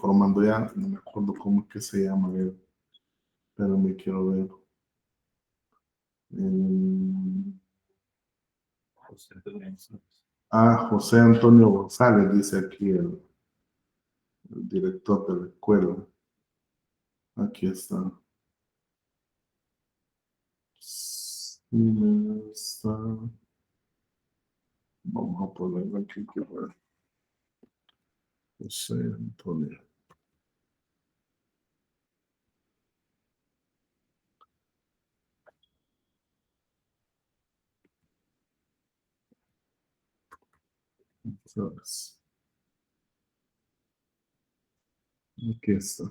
formando ya, no me acuerdo cómo es que se llama, pero me quiero ver. José Antonio González, dice aquí el director de la escuela. Aquí está. Sí, está. Vamos a ponerlo aquí. José Antonio. ¿Sabes? Aquí está.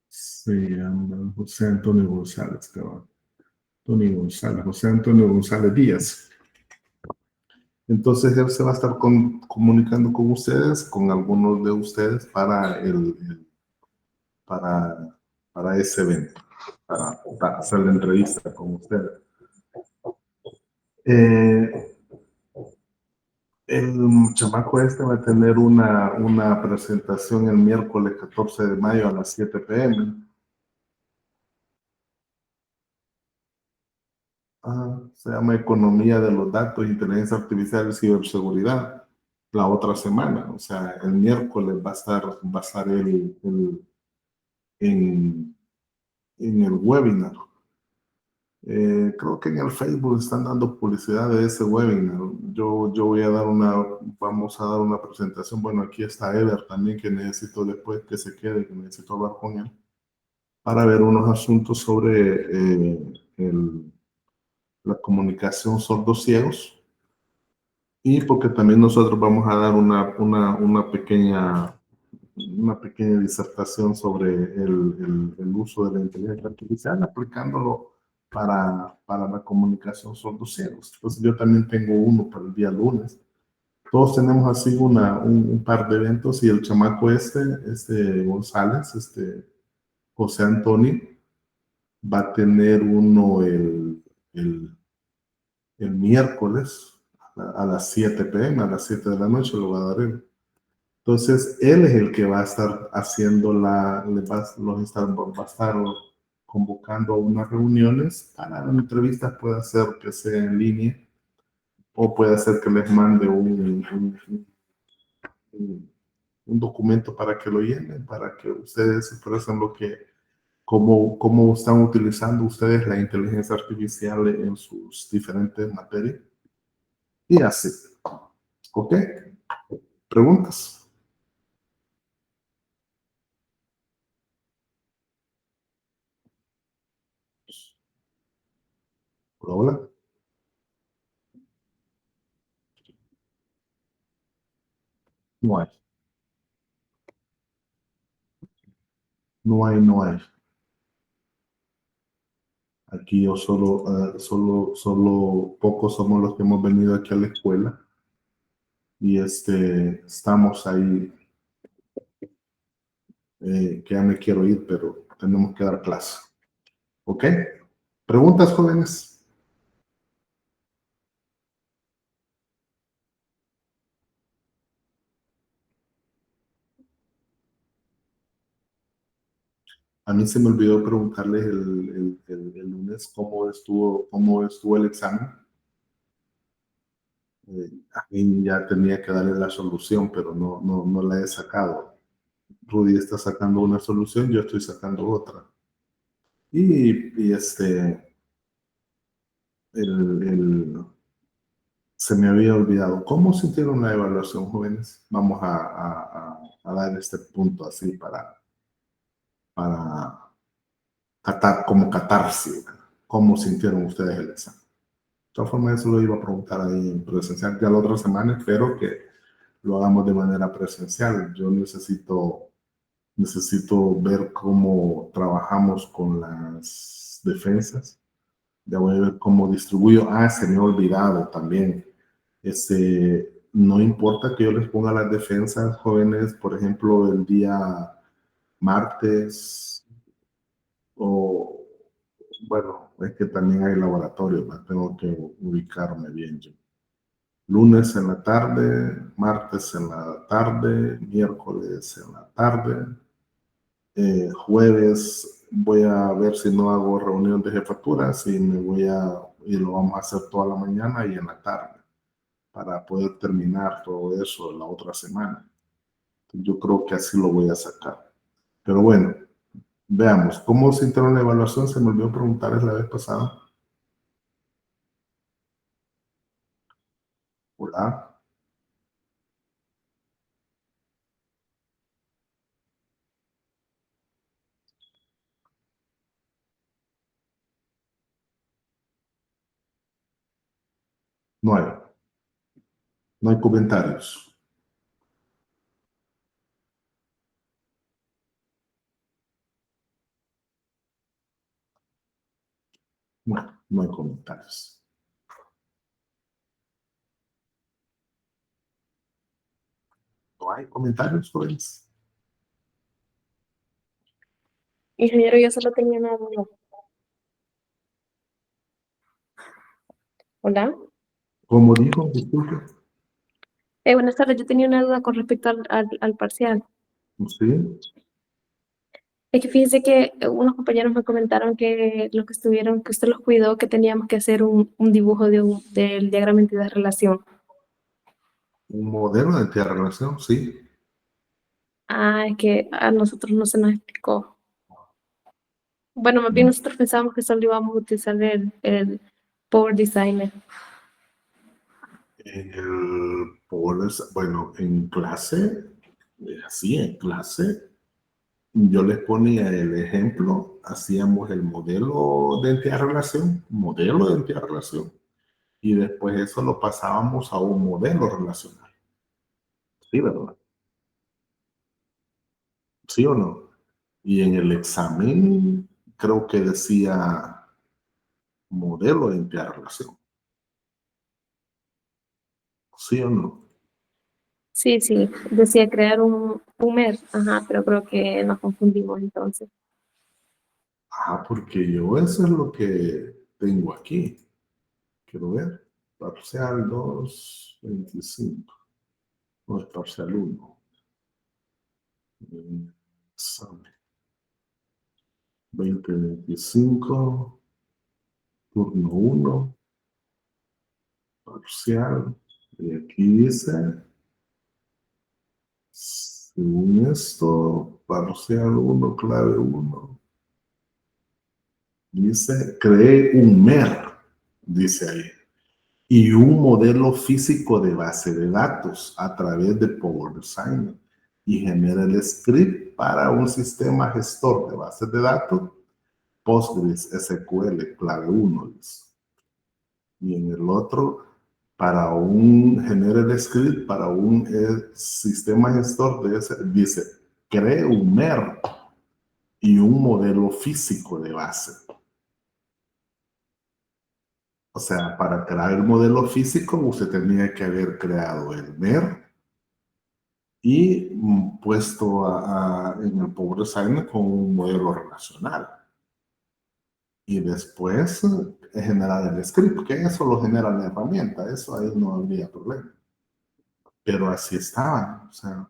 Se llama José Antonio González, cabrón. José Antonio González Díaz. Entonces él se va a estar comunicando con ustedes, con algunos de ustedes para ese evento, para hacer la entrevista con ustedes. El chamaco este va a tener una presentación el miércoles 14 de mayo a las 7 p.m. Se llama Economía de los Datos, Inteligencia Artificial y Ciberseguridad. La otra semana, o sea, el miércoles va a estar en el webinar. Creo que en el Facebook están dando publicidad de ese webinar. Yo voy a vamos a dar una presentación. Bueno, aquí está Ever también, que necesito después que se quede, que necesito hablar con él, para ver unos asuntos sobre la comunicación sordos-ciegos. Y porque también nosotros vamos a dar una pequeña disertación sobre el uso de la inteligencia artificial, aplicándolo para la comunicación sordos-ciegos. Entonces yo también tengo uno para el día lunes. Todos tenemos así un par de eventos, y el chamaco González, José Antonio, va a tener uno el miércoles a las 7 p.m., a las 7 de la noche lo va a dar él. Entonces, él es el que va a estar haciendo va a estar convocando a unas reuniones para entrevistas. Puede ser que sea en línea, o puede ser que les mande un documento para que lo llenen, para que ustedes expresen cómo están utilizando ustedes la inteligencia artificial en sus diferentes materias. Y así. ¿Ok? ¿Preguntas? Hola. No hay. No hay. Aquí yo solo pocos somos los que hemos venido aquí a la escuela, y estamos ahí, que ya me quiero ir, pero tenemos que dar clase. ¿Ok? ¿Preguntas, jóvenes? A mí se me olvidó preguntarles el lunes cómo estuvo el examen. A mí ya tenía que darle la solución, pero no la he sacado. Rudy está sacando una solución, yo estoy sacando otra. Y se me había olvidado. ¿Cómo sintieron la evaluación, jóvenes? Vamos a dar este punto así para como catarsis. ¿Cómo sintieron ustedes el examen? De todas formas, eso lo iba a preguntar ahí en presencial ya la otra semana. Espero que lo hagamos de manera presencial. Yo necesito ver cómo trabajamos con las defensas. Ya voy a ver cómo distribuyo. Se me ha olvidado también. No importa que yo les ponga las defensas, jóvenes, por ejemplo, el día martes o Bueno, es que también hay laboratorios, ¿no? Tengo que ubicarme bien yo. Lunes en la tarde, martes en la tarde, miércoles en la tarde, jueves voy a ver si no hago reunión de jefaturas y lo vamos a hacer toda la mañana y en la tarde para poder terminar todo eso la otra semana. Yo creo que así lo voy a sacar. Pero bueno, veamos, ¿cómo sintieron la evaluación? Se me olvidó preguntarles la vez pasada. Hola, no hay, no hay comentarios. Bueno, no hay comentarios. No hay comentarios, pues. Ingeniero, yo solo tenía una duda. Hola. Como dijo, disculpe, Buenas tardes, yo tenía una duda con respecto al parcial. sí, Es que fíjese que unos compañeros me comentaron que los que estuvieron, que usted los cuidó, que teníamos que hacer un dibujo del diagrama de entidad relación. un modelo de interrelación, sí. Ah, es que a nosotros no se nos explicó. Bueno, más bien nosotros pensábamos que solo íbamos a utilizar el Power Designer. Bueno, en clase, así en clase, yo les ponía el ejemplo, hacíamos el modelo de entidad relación, y después eso lo pasábamos a un modelo relacional. Sí, ¿verdad? ¿Sí o no? Y en el examen creo que decía modelo de entidad relación. ¿Sí o no? Sí, sí, decía crear un MER, ajá, pero creo que nos confundimos entonces. Ah, porque yo eso es lo que tengo aquí. Quiero ver. Parcial 2, 25. No es parcial 1. Examen 2025. Turno 1. Parcial. Y aquí dice, según esto, parcial 1, clave 1. Dice, cree un MER, dice ahí, y un modelo físico de base de datos a través de Power Designer y genera el script para un sistema gestor de bases de datos Postgres SQL clave 1. Y en el otro, genera el script para un sistema gestor de ese, dice, cree un MER y un modelo físico de base. O sea, para crear el modelo físico, usted tenía que haber creado el MER y puesto en el Power Design con un modelo relacional. Y después generar el script, que eso lo genera la herramienta, eso ahí no habría problema. Pero así estaba, o sea,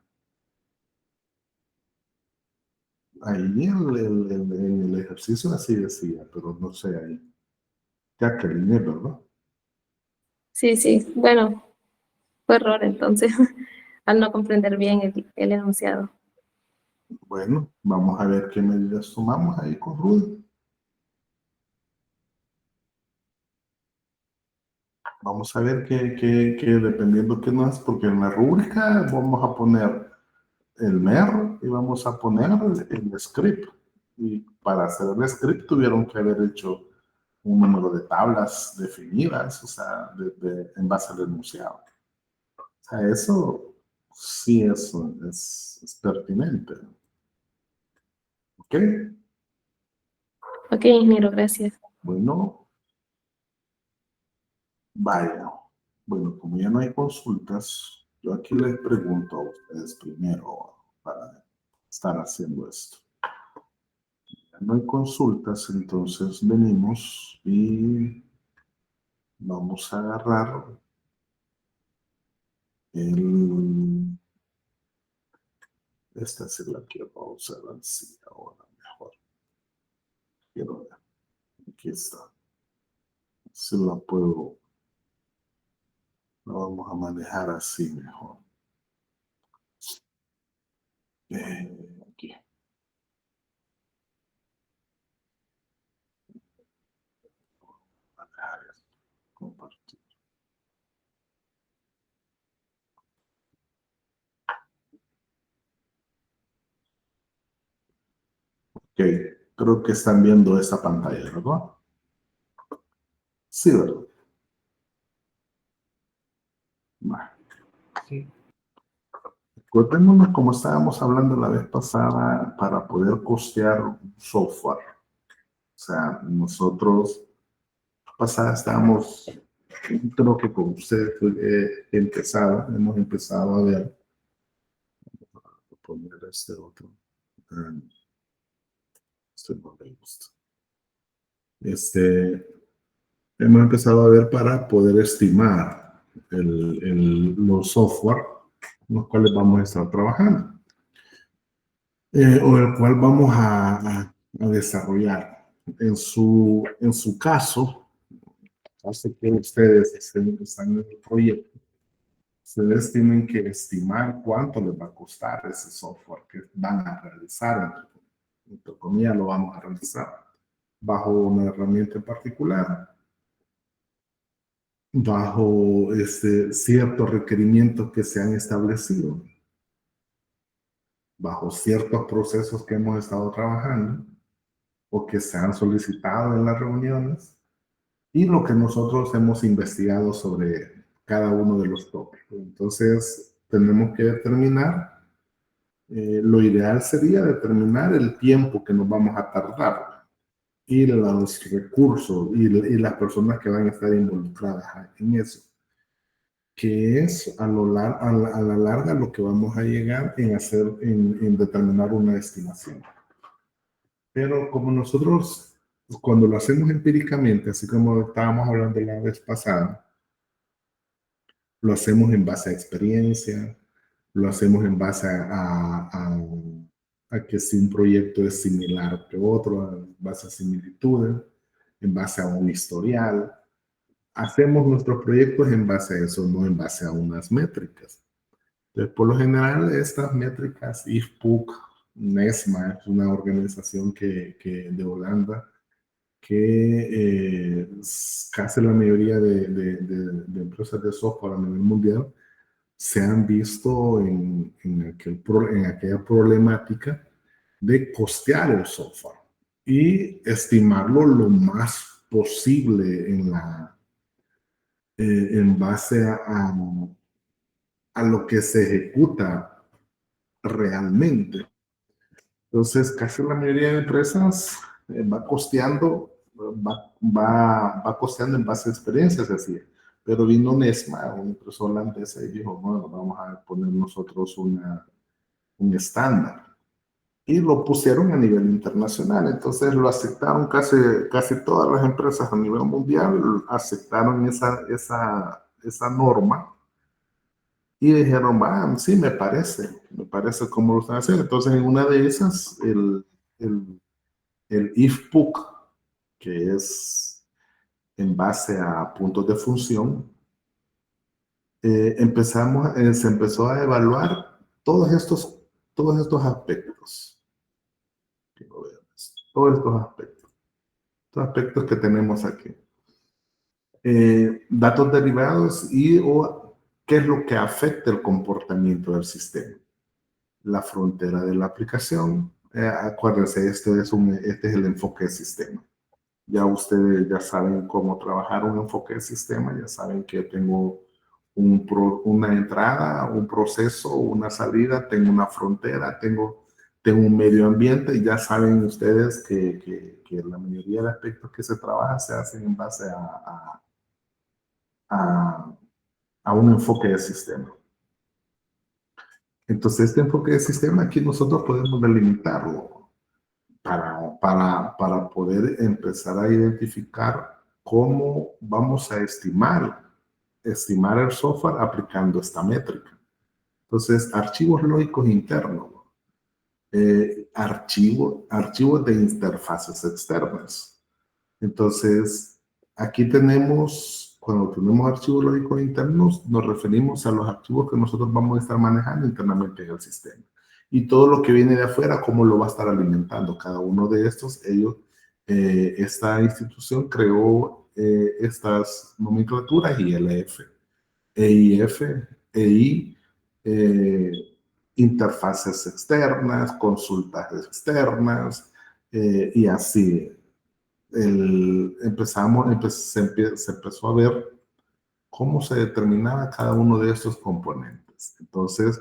ahí en el ejercicio así decía, pero no sé ahí. Jacqueline, ¿verdad? Sí, sí, bueno, fue error entonces, al no comprender bien el enunciado. Bueno, vamos a ver qué medidas tomamos ahí con Rudy. Vamos a ver que dependiendo qué nos, porque en la rúbrica vamos a poner el MER y vamos a poner el script. Y para hacer el script tuvieron que haber hecho un número de tablas definidas, o sea, en base al enunciado. O sea, eso sí es pertinente. ¿Ok? Ok, ingeniero, gracias. Bueno, vaya. Bueno, como ya no hay consultas, yo aquí les pregunto a ustedes primero para estar haciendo esto. no hay consultas, entonces venimos y vamos a agarrar esta sí la quiero usar así ahora mejor. Quiero ver, aquí está. Si la puedo, la vamos a manejar así mejor. Aquí. Manejar esto, compartir. Ok, creo que están viendo esta pantalla, ¿verdad? Sí, ¿verdad? Bueno. Sí. Acordémonos como estábamos hablando la vez pasada para poder costear un software. O sea, nosotros pasada estábamos, creo que con ustedes hemos empezado a ver, voy a poner este otro. Este no me gusta. Hemos empezado a ver para poder estimar los software en los cuales vamos a estar trabajando. O el cual vamos a desarrollar. En su caso, hace que ustedes están en el proyecto, ustedes tienen que estimar cuánto les va a costar ese software que van a realizar. Entre comillas, lo vamos a realizar bajo una herramienta en particular, bajo ciertos requerimientos que se han establecido, bajo ciertos procesos que hemos estado trabajando o que se han solicitado en las reuniones y lo que nosotros hemos investigado sobre cada uno de los tópicos. Entonces, tenemos que determinar, lo ideal sería determinar el tiempo que nos vamos a tardar y los recursos y las personas que van a estar involucradas en eso, que es a la larga lo que vamos a llegar en determinar una estimación. Pero como nosotros, cuando lo hacemos empíricamente, así como estábamos hablando la vez pasada, lo hacemos en base a experiencia, lo hacemos en base a que si un proyecto es similar que otro, en base a similitudes, en base a un historial. Hacemos nuestros proyectos en base a eso, no en base a unas métricas. Entonces, por lo general, estas métricas, IFPUC, NESMA, es una organización de Holanda, que casi la mayoría de empresas de software a nivel mundial se han visto en aquella problemática de costear el software y estimarlo lo más posible en base a lo que se ejecuta realmente. Entonces, casi la mayoría de empresas va costeando, va costeando en base a experiencias, así. Pero vino Nesma, una empresa holandesa, y dijo, bueno, vamos a poner nosotros un estándar. Y lo pusieron a nivel internacional. Entonces lo aceptaron casi todas las empresas a nivel mundial, aceptaron esa norma. Y dijeron, va, sí, me parece cómo lo están haciendo. Entonces, en una de esas, el IFPUC, que es en base a puntos de función, se empezó a evaluar todos estos aspectos. Todos estos aspectos que tenemos aquí. Datos derivados o qué es lo que afecta el comportamiento del sistema. La frontera de la aplicación. Acuérdense, este es el enfoque de sistema. Ya ustedes ya saben cómo trabajar un enfoque de sistema, ya saben que tengo una entrada, un proceso, una salida, tengo una frontera, tengo un medio ambiente y ya saben ustedes que la mayoría de aspectos que se trabajan se hacen en base a un enfoque de sistema. Entonces, este enfoque de sistema aquí nosotros podemos delimitarlo. para poder empezar a identificar cómo vamos a estimar el software aplicando esta métrica. Entonces, archivos lógicos internos, archivos de interfaces externas. Entonces, aquí tenemos, cuando tenemos archivos lógicos internos, nos referimos a los archivos que nosotros vamos a estar manejando internamente en el sistema. Y todo lo que viene de afuera, cómo lo va a estar alimentando. Cada uno de estos, esta institución creó estas nomenclaturas ILF, EIF, EI, eh, interfaces externas, consultas externas, y así se empezó a ver cómo se determinaba cada uno de estos componentes. Entonces,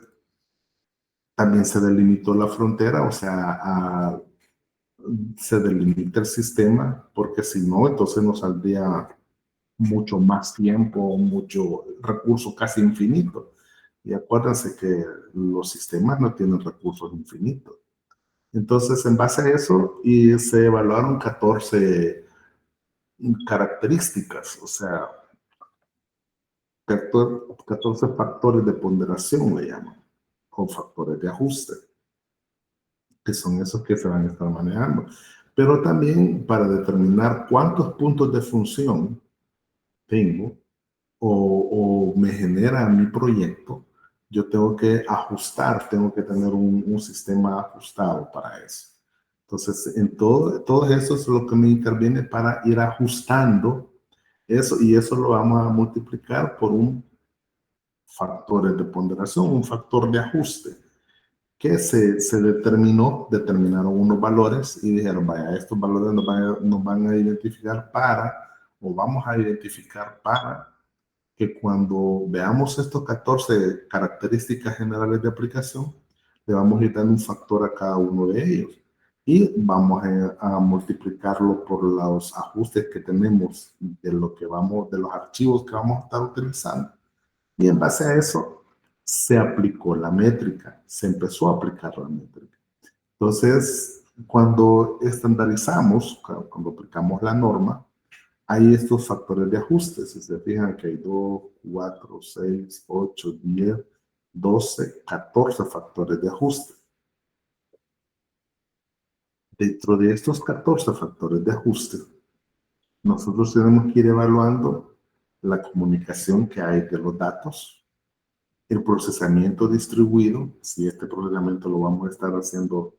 también se delimitó la frontera, o sea, se delimita el sistema, porque si no, entonces nos saldría mucho más tiempo, mucho recurso casi infinito. Y acuérdense que los sistemas no tienen recursos infinitos. Entonces, en base a eso, y se evaluaron 14 características, o sea, 14 factores de ponderación, le llaman, o factores de ajuste, que son esos que se van a estar manejando. Pero también para determinar cuántos puntos de función tengo o me genera mi proyecto, yo tengo que ajustar, tengo que tener un sistema ajustado para eso. Entonces, todo eso es lo que me interviene para ir ajustando eso, y eso lo vamos a multiplicar por un factor de ponderación, un factor de ajuste, que se determinaron unos valores y dijeron, vaya, estos valores nos van a identificar o vamos a identificar para que cuando veamos estos 14 características generales de aplicación, le vamos a ir dando un factor a cada uno de ellos y vamos a multiplicarlo por los ajustes que tenemos de de los archivos que vamos a estar utilizando. Y en base a eso se aplicó la métrica, se empezó a aplicar la métrica. Entonces, cuando estandarizamos, cuando aplicamos la norma, hay estos factores de ajuste. Si se fijan que hay 2, 4, 6, 8, 10, 12, 14 factores de ajuste. Dentro de estos 14 factores de ajuste, nosotros tenemos que ir evaluando la comunicación que hay de los datos, el procesamiento distribuido, si este procesamiento lo vamos a estar haciendo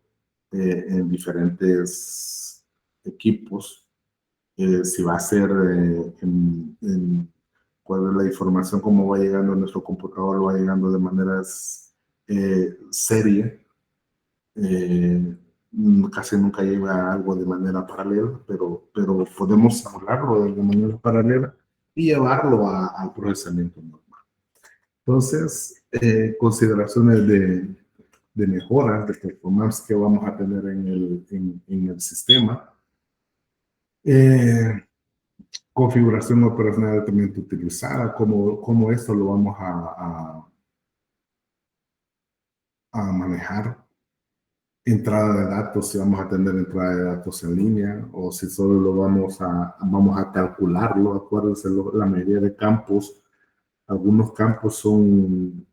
en diferentes equipos, si va a ser cuál es la información, cómo va llegando a nuestro computador, va llegando de maneras serie. Casi nunca llega algo de manera paralela, pero podemos simularlo de manera paralela y llevarlo al procesamiento normal. Entonces, consideraciones de mejoras, de performance que vamos a tener en el sistema. Configuración operacional altamente utilizada, cómo esto lo vamos a manejar. Entrada de datos, si vamos a tener entrada de datos en línea o si solo lo vamos a calcularlo. Acuérdense, la mayoría de campos, algunos campos son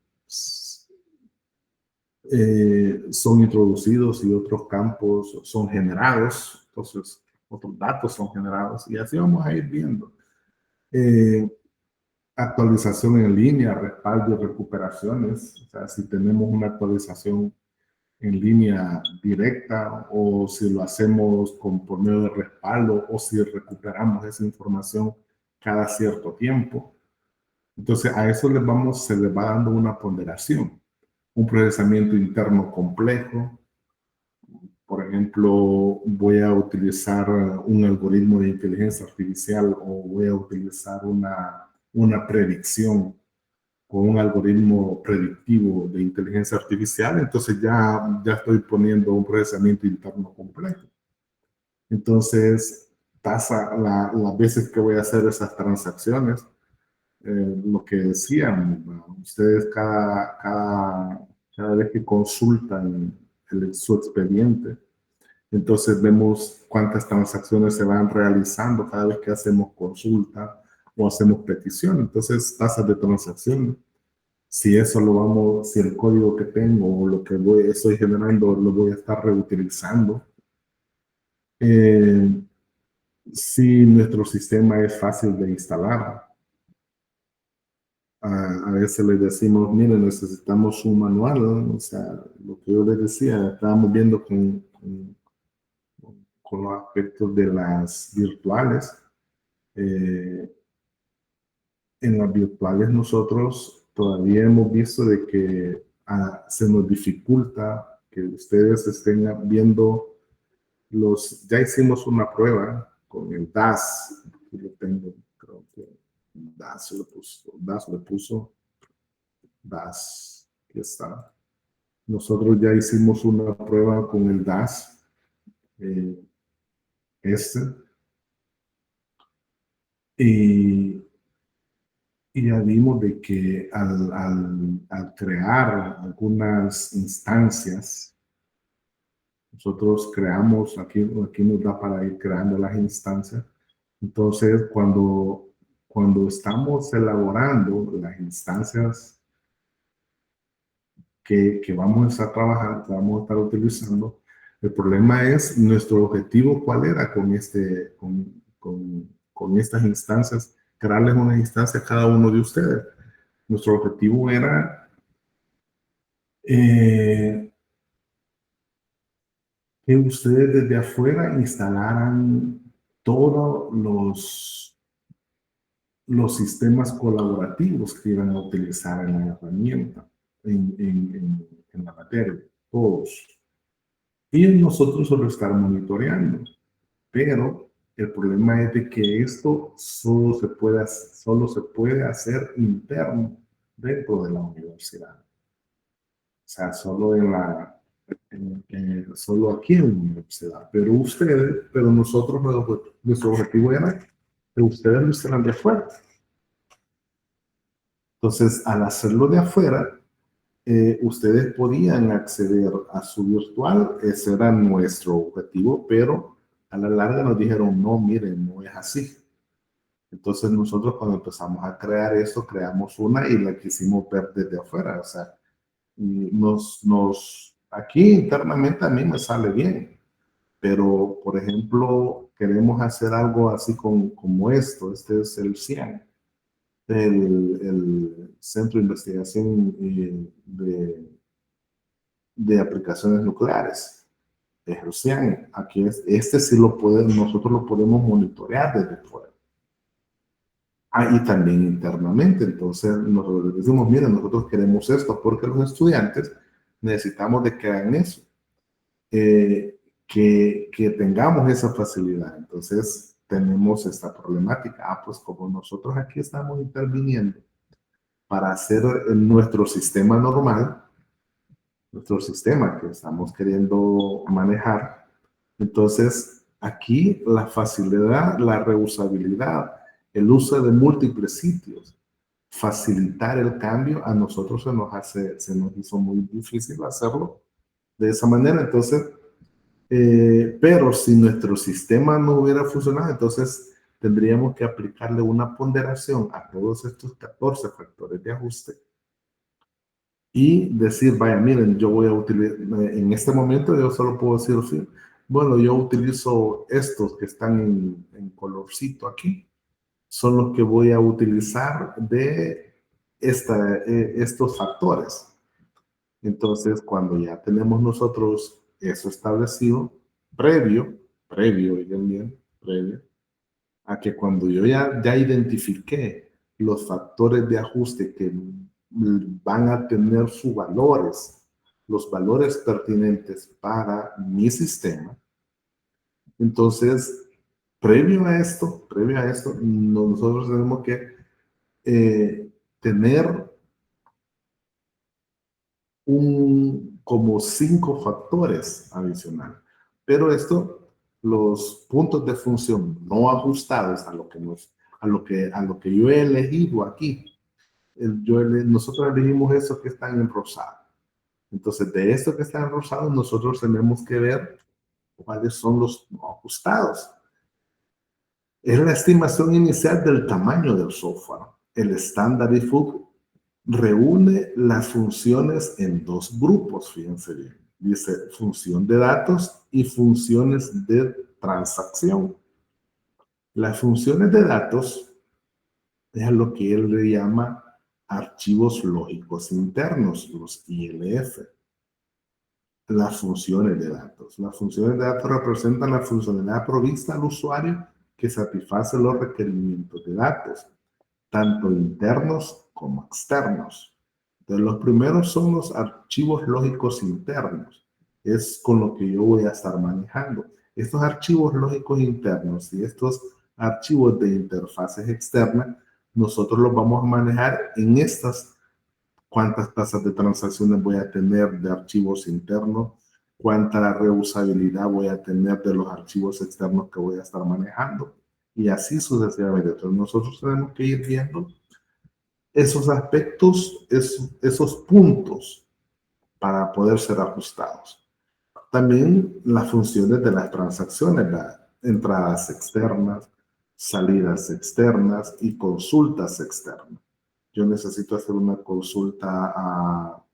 introducidos y otros campos son generados. Entonces, otros datos son generados y así vamos a ir viendo. Actualización en línea, respaldo y recuperaciones. O sea, si tenemos una actualización en línea directa o si lo hacemos por medio de respaldo o si recuperamos esa información cada cierto tiempo. Entonces, a eso se les va dando una ponderación. Un procesamiento interno complejo. Por ejemplo, voy a utilizar un algoritmo de inteligencia artificial o voy a utilizar una predicción con un algoritmo predictivo de inteligencia artificial, entonces ya estoy poniendo un procesamiento interno complejo. Entonces, las veces que voy a hacer esas transacciones, lo que decían, ustedes cada vez que consultan su expediente, Entonces vemos cuántas transacciones se van realizando cada vez que hacemos consulta o hacemos petición. Entonces, tasas de transacción. Si eso lo vamos, si el código que tengo o lo que estoy generando lo voy a estar reutilizando. Eh, si nuestro sistema es fácil de instalar. A veces les decimos, miren, necesitamos un manual, ¿no? O sea, lo que yo les decía, estábamos viendo con los aspectos de las virtuales. Eh, en las virtuales nosotros todavía hemos visto de que se nos dificulta que ustedes estén viendo ya hicimos una prueba con el DAS, aquí lo tengo, creo que DAS, aquí está. Nosotros ya hicimos una prueba con el DAS, eh, este, y ya vimos de que al crear algunas instancias, nosotros creamos, aquí nos da para ir creando las instancias. Entonces, cuando estamos elaborando las instancias que vamos a estar trabajando, que vamos a estar utilizando, el problema es nuestro objetivo, ¿cuál era con estas instancias? Crearles una instancia a cada uno de ustedes. Nuestro objetivo era que ustedes desde afuera instalaran todos los sistemas colaborativos que iban a utilizar en la herramienta, en la materia, todos. Y nosotros solo estar monitoreando. Pero el problema es de que esto solo se puede hacer interno dentro de la universidad. O sea, solo aquí en la universidad. Pero nosotros, nuestro objetivo era que ustedes lo hicieran de afuera. Entonces, al hacerlo de afuera, ustedes podían acceder a su virtual, ese era nuestro objetivo, pero a la larga nos dijeron, no, miren, no es así. Entonces nosotros cuando empezamos a crear esto, creamos una y la quisimos ver desde afuera, o sea, y aquí internamente a mí me sale bien, pero por ejemplo, queremos hacer algo así como esto, este es el CIAN, el Centro de Investigación de Aplicaciones Nucleares. Es el CIAN. Aquí este sí nosotros lo podemos monitorear desde fuera. Y también internamente. Entonces nosotros decimos, miren, nosotros queremos esto porque los estudiantes necesitamos de que hagan eso. Que tengamos esa facilidad. Entonces tenemos esta problemática. Pues como nosotros aquí estamos interviniendo para hacer nuestro sistema normal, nuestro sistema que estamos queriendo manejar, entonces aquí la facilidad, la reusabilidad, el uso de múltiples sitios, facilitar el cambio, a nosotros se nos hizo muy difícil hacerlo de esa manera. Entonces, pero si nuestro sistema no hubiera funcionado, entonces tendríamos que aplicarle una ponderación a todos estos 14 factores de ajuste y decir, vaya, miren, yo voy a utilizar, en este momento yo solo puedo decir, sí, bueno, yo utilizo estos que están en colorcito aquí, son los que voy a utilizar de estos factores. Entonces, cuando ya tenemos nosotros eso establecido, previo, a que cuando yo ya identifiqué los factores de ajuste que van a tener sus valores, los valores pertinentes para mi sistema, entonces, previo a esto, nosotros tenemos que tener como 5 factores adicionales. Pero los puntos de función no ajustados a lo que yo he elegido aquí, nosotros elegimos esos que están en rosado. Entonces, de esto que está en rosado, nosotros tenemos que ver ¿Cuáles son los no ajustados? Es la estimación inicial del tamaño del software. El estándar IFUG reúne las funciones en dos grupos, fíjense bien. Dice función de datos y funciones de transacción. Las funciones de datos es lo que él le llama archivos lógicos internos, los ILF. Las funciones de datos. Las funciones de datos representan la funcionalidad provista al usuario que satisface los requerimientos de datos, tanto internos como externos. Entonces, los primeros son los archivos lógicos internos. Es con lo que yo voy a estar manejando. Estos archivos lógicos internos y estos archivos de interfaces externas, nosotros los vamos a manejar en estas cuántas tasas de transacciones voy a tener de archivos internos, cuánta reusabilidad voy a tener de los archivos externos que voy a estar manejando y así sucesivamente. Entonces nosotros tenemos que ir viendo esos aspectos, esos puntos para poder ser ajustados. También las funciones de las transacciones, las entradas externas, salidas externas y consultas externas. Yo necesito hacer una consulta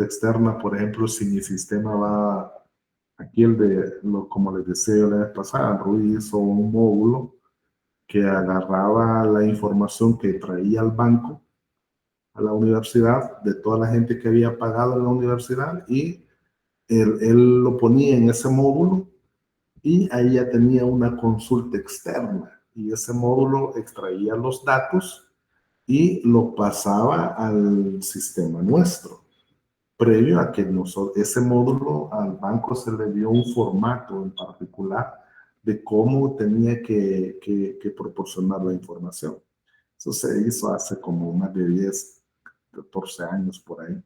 externa, por ejemplo, si mi sistema va, aquí como les decía yo la vez pasada, Rui hizo un módulo que agarraba la información que traía al banco, a la universidad, de toda la gente que había pagado en la universidad y él lo ponía en ese módulo y ahí ya tenía una consulta externa y ese módulo extraía los datos y lo pasaba al sistema nuestro. Previo a que ese módulo al banco se le dio un formato en particular de cómo tenía que proporcionar la información. Eso se hizo hace como más de 10, 14 años por ahí.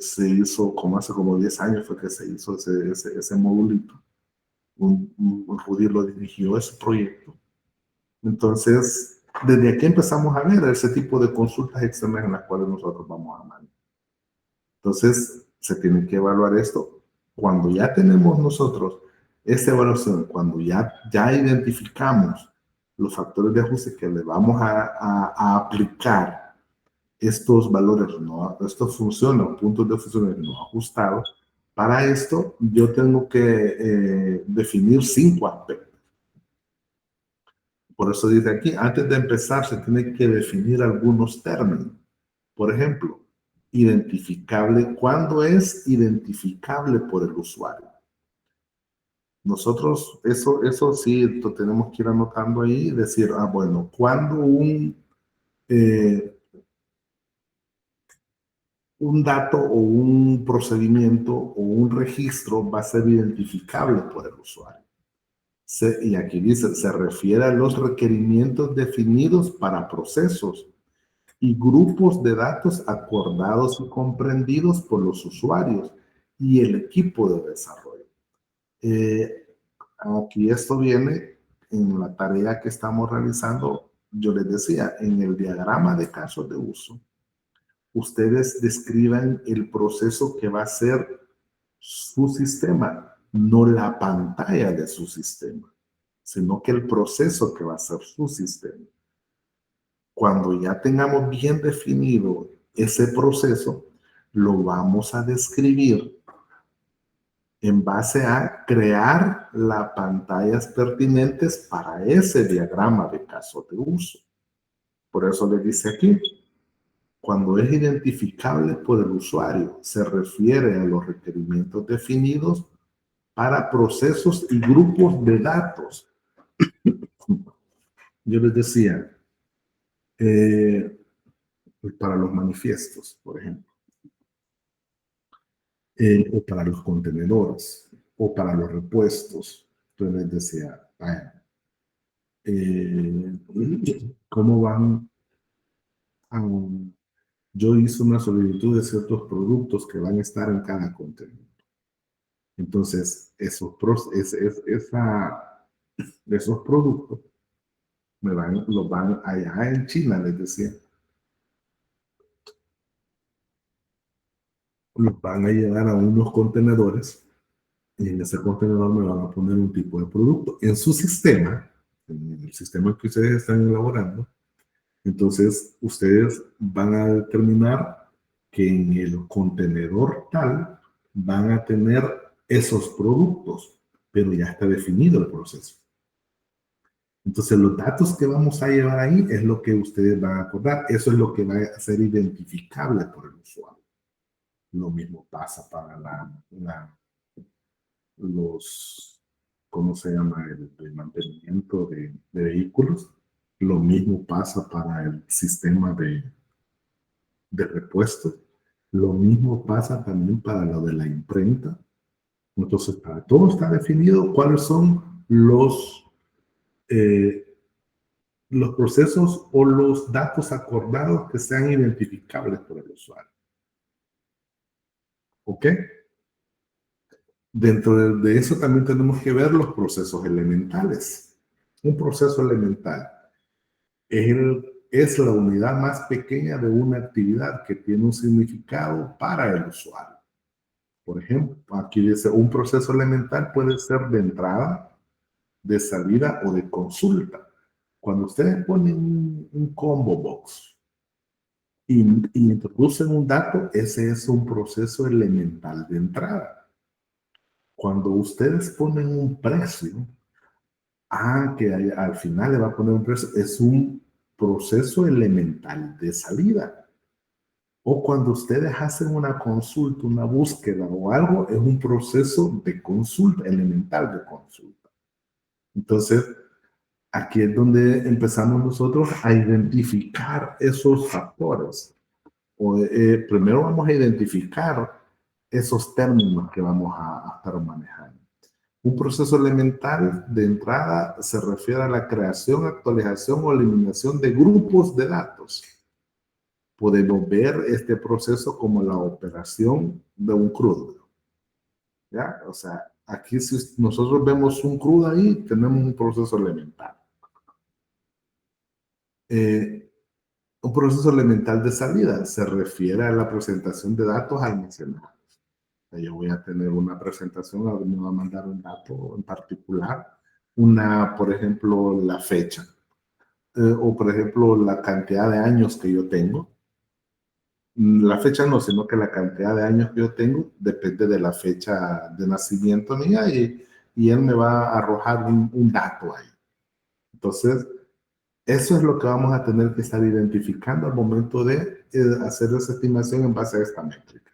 Se hizo como hace como 10 años fue que se hizo ese modulito. Un judío lo dirigió ese proyecto. Entonces, desde aquí empezamos a ver ese tipo de consultas externas en las cuales nosotros vamos a manejar. Entonces, se tiene que evaluar esto. Cuando ya tenemos nosotros esta evaluación, cuando ya identificamos los factores de ajuste que le vamos a aplicar estos valores, estos funciones, puntos de funciones no ajustados, para esto yo tengo que definir 5 aspectos. Por eso dice aquí, antes de empezar se tiene que definir algunos términos. Por ejemplo, identificable, ¿cuándo es identificable por el usuario? Nosotros eso sí lo tenemos que ir anotando ahí y decir, bueno, ¿cuándo un dato o un procedimiento o un registro va a ser identificable por el usuario? Y aquí dice, se refiere a los requerimientos definidos para procesos y grupos de datos acordados y comprendidos por los usuarios y el equipo de desarrollo. Aquí esto viene en la tarea que estamos realizando. Yo les decía, en el diagrama de casos de uso, ustedes describan el proceso que va a ser su sistema, no la pantalla de su sistema, sino que el proceso que va a ser su sistema. Cuando ya tengamos bien definido ese proceso, lo vamos a describir en base a crear las pantallas pertinentes para ese diagrama de caso de uso. Por eso le dice aquí, cuando es identificable por el usuario, se refiere a los requerimientos definidos para procesos y grupos de datos. Yo les decía, para los manifiestos, por ejemplo, o para los contenedores, o para los repuestos. Entonces les decía, vaya, ¿cómo van a... Yo hice una solicitud de ciertos productos que van a estar en cada contenedor. Entonces, esos productos los van allá en China, les decía, los van a llevar a unos contenedores y en ese contenedor me van a poner un tipo de producto. En su sistema, en el sistema que ustedes están elaborando, entonces ustedes van a determinar que en el contenedor tal van a tener esos productos, pero ya está definido el proceso. Entonces, los datos que vamos a llevar ahí es lo que ustedes van a acordar. Eso es lo que va a ser identificable por el usuario. Lo mismo pasa para los, ¿cómo se llama? El mantenimiento de vehículos. Lo mismo pasa para el sistema de repuestos. Lo mismo pasa también para lo de la imprenta. Entonces, para todo está definido cuáles son eh, los procesos o los datos acordados que sean identificables por el usuario. ¿Ok? Dentro de eso también tenemos que ver los procesos elementales. Un proceso elemental es la unidad más pequeña de una actividad que tiene un significado para el usuario. Por ejemplo, aquí dice, un proceso elemental puede ser de entrada, de salida o de consulta. Cuando ustedes ponen un combo box y introducen un dato, ese es un proceso elemental de entrada. Cuando ustedes ponen un precio, que al final le va a poner un precio, es un proceso elemental de salida. O cuando ustedes hacen una consulta, una búsqueda o algo, es un proceso de consulta, elemental de consulta. Entonces, aquí es donde empezamos nosotros a identificar esos factores. Primero vamos a identificar esos términos que vamos a estar manejando. Un proceso elemental de entrada se refiere a la creación, actualización o eliminación de grupos de datos. Podemos ver este proceso como la operación de un CRUD. ¿Ya? O sea, aquí si nosotros vemos un CRUD ahí, tenemos un proceso elemental. Un proceso elemental de salida se refiere a la presentación de datos almacenados. Yo voy a tener una presentación, me va a mandar un dato en particular, por ejemplo, la fecha, o por ejemplo, la cantidad de años que yo tengo. La fecha no, sino que la cantidad de años que yo tengo depende de la fecha de nacimiento mía y él me va a arrojar un dato ahí. Entonces, eso es lo que vamos a tener que estar identificando al momento de hacer esa estimación en base a esta métrica.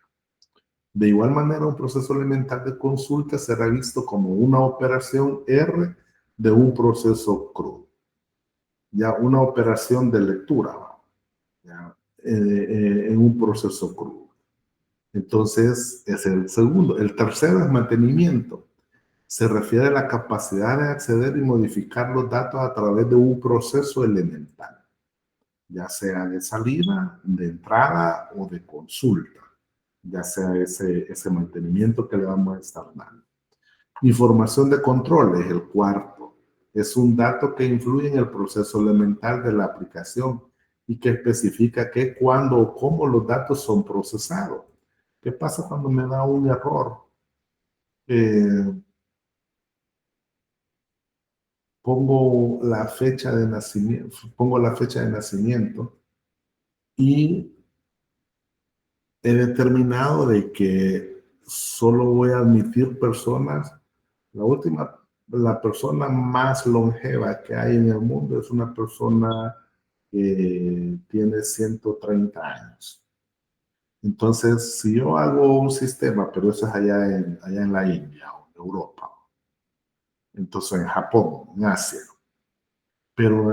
De igual manera, un proceso elemental de consulta será visto como una operación R de un proceso CRUD. Ya una operación de lectura, ya, en un proceso CRUD. Entonces, es el segundo. El tercero es mantenimiento. Se refiere a la capacidad de acceder y modificar los datos a través de un proceso elemental, ya sea de salida, de entrada o de consulta, ya sea ese mantenimiento que le vamos a estar dando. Información de control es el cuarto. Es un dato que influye en el proceso elemental de la aplicación y que especifica qué, cuándo o cómo los datos son procesados. ¿Qué pasa cuando me da un error? Pongo la fecha de nacimiento y he determinado de que solo voy a admitir personas. La persona más longeva que hay en el mundo es una persona que tiene 130 años. Entonces, si yo hago un sistema, pero eso es allá en la India o en Europa, entonces en Japón, en Asia, pero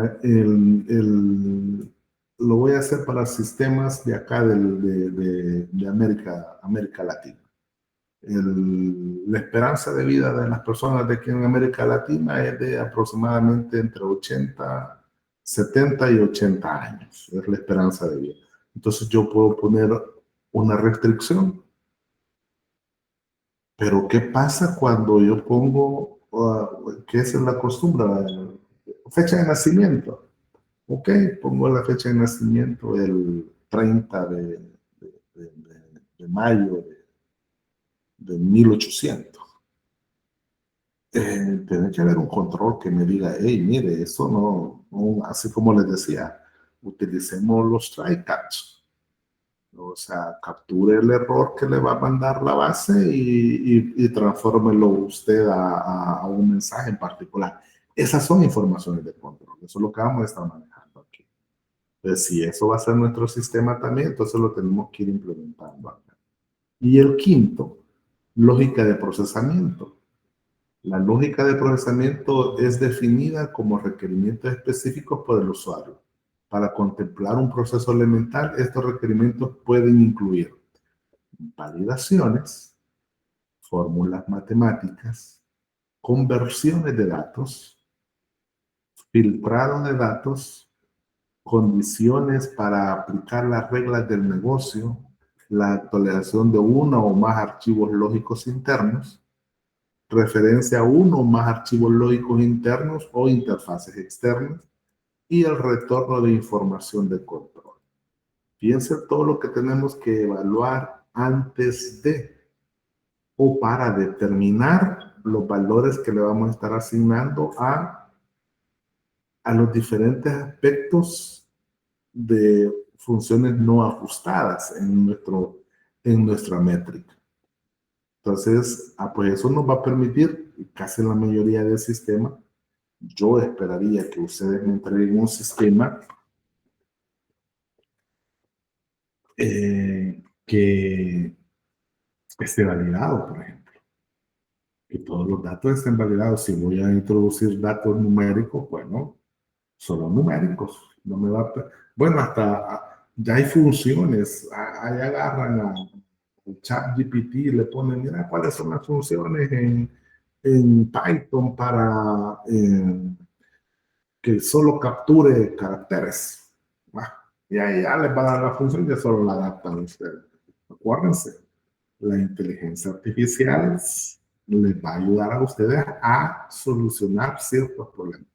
lo voy a hacer para sistemas de acá de América Latina. La esperanza de vida de las personas de aquí en América Latina es de aproximadamente entre 70 y 80 años. Es la esperanza de vida. Entonces yo puedo poner una restricción. Pero ¿qué pasa cuando yo pongo, que esa es la costumbre, fecha de nacimiento? Ok, pongo la fecha de nacimiento el 30 de mayo de 1800. tiene que haber un control que me diga, hey, mire, eso no, así como les decía, utilicemos los try catch. O sea, capture el error que le va a mandar la base y transfórmelo usted a un mensaje en particular. Esas son informaciones de control. Eso es lo que vamos a estar manejando aquí. Entonces, si eso va a ser nuestro sistema también, entonces lo tenemos que ir implementando acá. Y el quinto, lógica de procesamiento. La lógica de procesamiento es definida como requerimientos específicos por el usuario. Para contemplar un proceso elemental, estos requerimientos pueden incluir validaciones, fórmulas matemáticas, conversiones de datos, filtrado de datos, condiciones para aplicar las reglas del negocio, la actualización de uno o más archivos lógicos internos, referencia a uno o más archivos lógicos internos o interfaces externas y el retorno de información de control. Fíjense todo lo que tenemos que evaluar antes de o para determinar los valores que le vamos a estar asignando a los diferentes aspectos de funciones no ajustadas en nuestra métrica. Entonces, pues eso nos va a permitir, casi en la mayoría del sistema, yo esperaría que ustedes me entreguen un sistema que esté validado, por ejemplo. Que todos los datos estén validados. Si voy a introducir datos numéricos, bueno, solo numéricos. No me va a... Bueno, hasta ya hay funciones. Ahí agarran al ChatGPT y le ponen, mira, cuáles son las funciones en Python para que solo capture caracteres. Y ahí ya les va a dar la función y ya solo la adaptan ustedes. Acuérdense, la inteligencia artificial les va a ayudar a ustedes a solucionar ciertos problemas.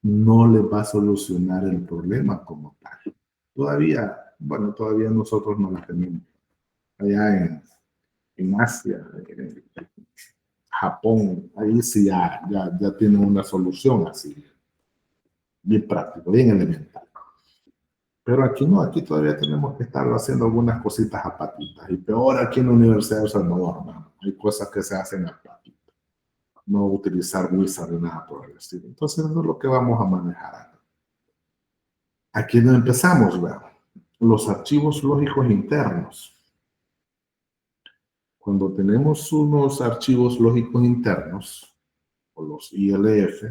No les va a solucionar el problema como tal. Todavía, bueno, todavía nosotros no la tenemos. Allá en Asia, en Japón, ahí sí ya tienen una solución así, bien práctica, bien elemental. Pero aquí no, aquí todavía tenemos que estar haciendo algunas cositas a patitas. Y peor aquí en la Universidad de El Salvador, ¿no? Hay cosas que se hacen a patitas. No utilizar Wizard ni nada por el estilo. Entonces eso es lo que vamos a manejar. Aquí no empezamos, vean. Los archivos lógicos internos. Cuando tenemos unos archivos lógicos internos, o los ILF,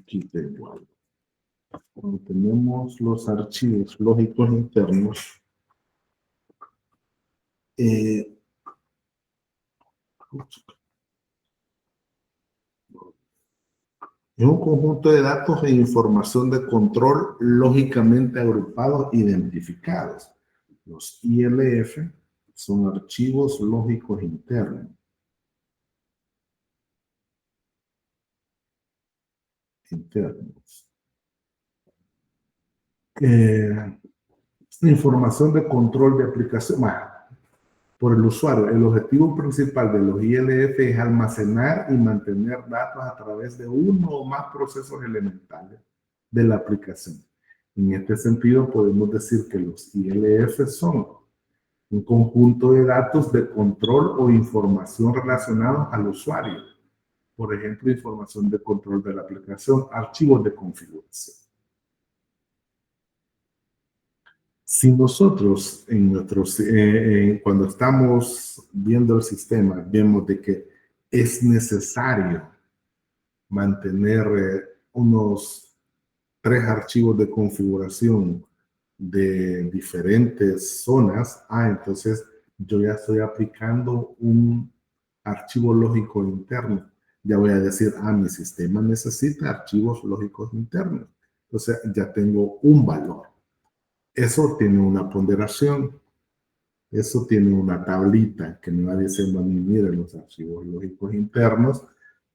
aquí tengo algo. Cuando tenemos los archivos lógicos internos, es un conjunto de datos e información de control lógicamente agrupados, identificados. Los ILF son archivos lógicos internos. Información de control de aplicación. Por el usuario, el objetivo principal de los ILF es almacenar y mantener datos a través de uno o más procesos elementales de la aplicación. En este sentido, podemos decir que los ILF son un conjunto de datos de control o información relacionados al usuario. Por ejemplo, información de control de la aplicación, archivos de configuración. Si nosotros cuando estamos viendo el sistema, vemos de que es necesario mantener unos 3 archivos de configuración de diferentes zonas, entonces yo ya estoy aplicando un archivo lógico interno. Ya voy a decir, mi sistema necesita archivos lógicos internos. Entonces ya tengo un valor. Eso tiene una ponderación, eso tiene una tablita que me va diciendo a mí, mire, los archivos lógicos internos,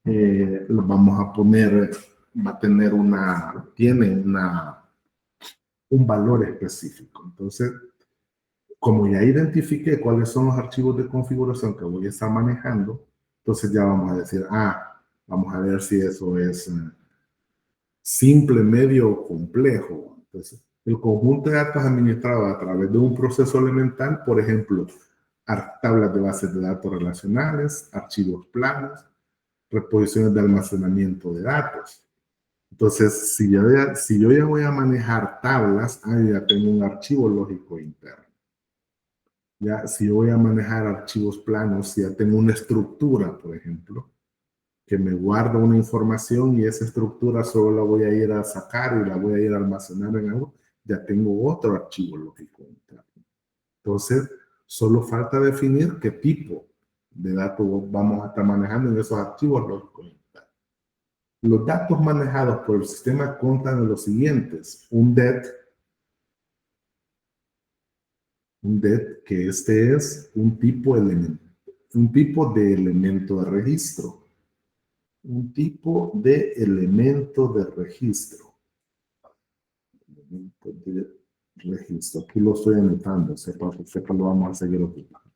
los vamos a poner, va a tener un valor específico. Entonces, como ya identifiqué cuáles son los archivos de configuración que voy a estar manejando, entonces ya vamos a decir, vamos a ver si eso es simple, medio o complejo. Entonces, el conjunto de datos administrados a través de un proceso elemental, por ejemplo, tablas de bases de datos relacionales, archivos planos, reposiciones de almacenamiento de datos. Entonces, si yo ya voy a manejar tablas, ya tengo un archivo lógico interno. Ya, si yo voy a manejar archivos planos, si ya tengo una estructura, por ejemplo, que me guarda una información y esa estructura solo la voy a ir a sacar y la voy a ir a almacenar en algo, ya tengo otro archivo lógico interno. Entonces, solo falta definir qué tipo de datos vamos a estar manejando en esos archivos lógicos internos. Los datos manejados por el sistema constan de los siguientes: un det, que este es un tipo de elemento de registro. Un tipo de elemento de registro. Elemento de registro. Aquí lo estoy anotando, sepa lo vamos a seguir ocupando.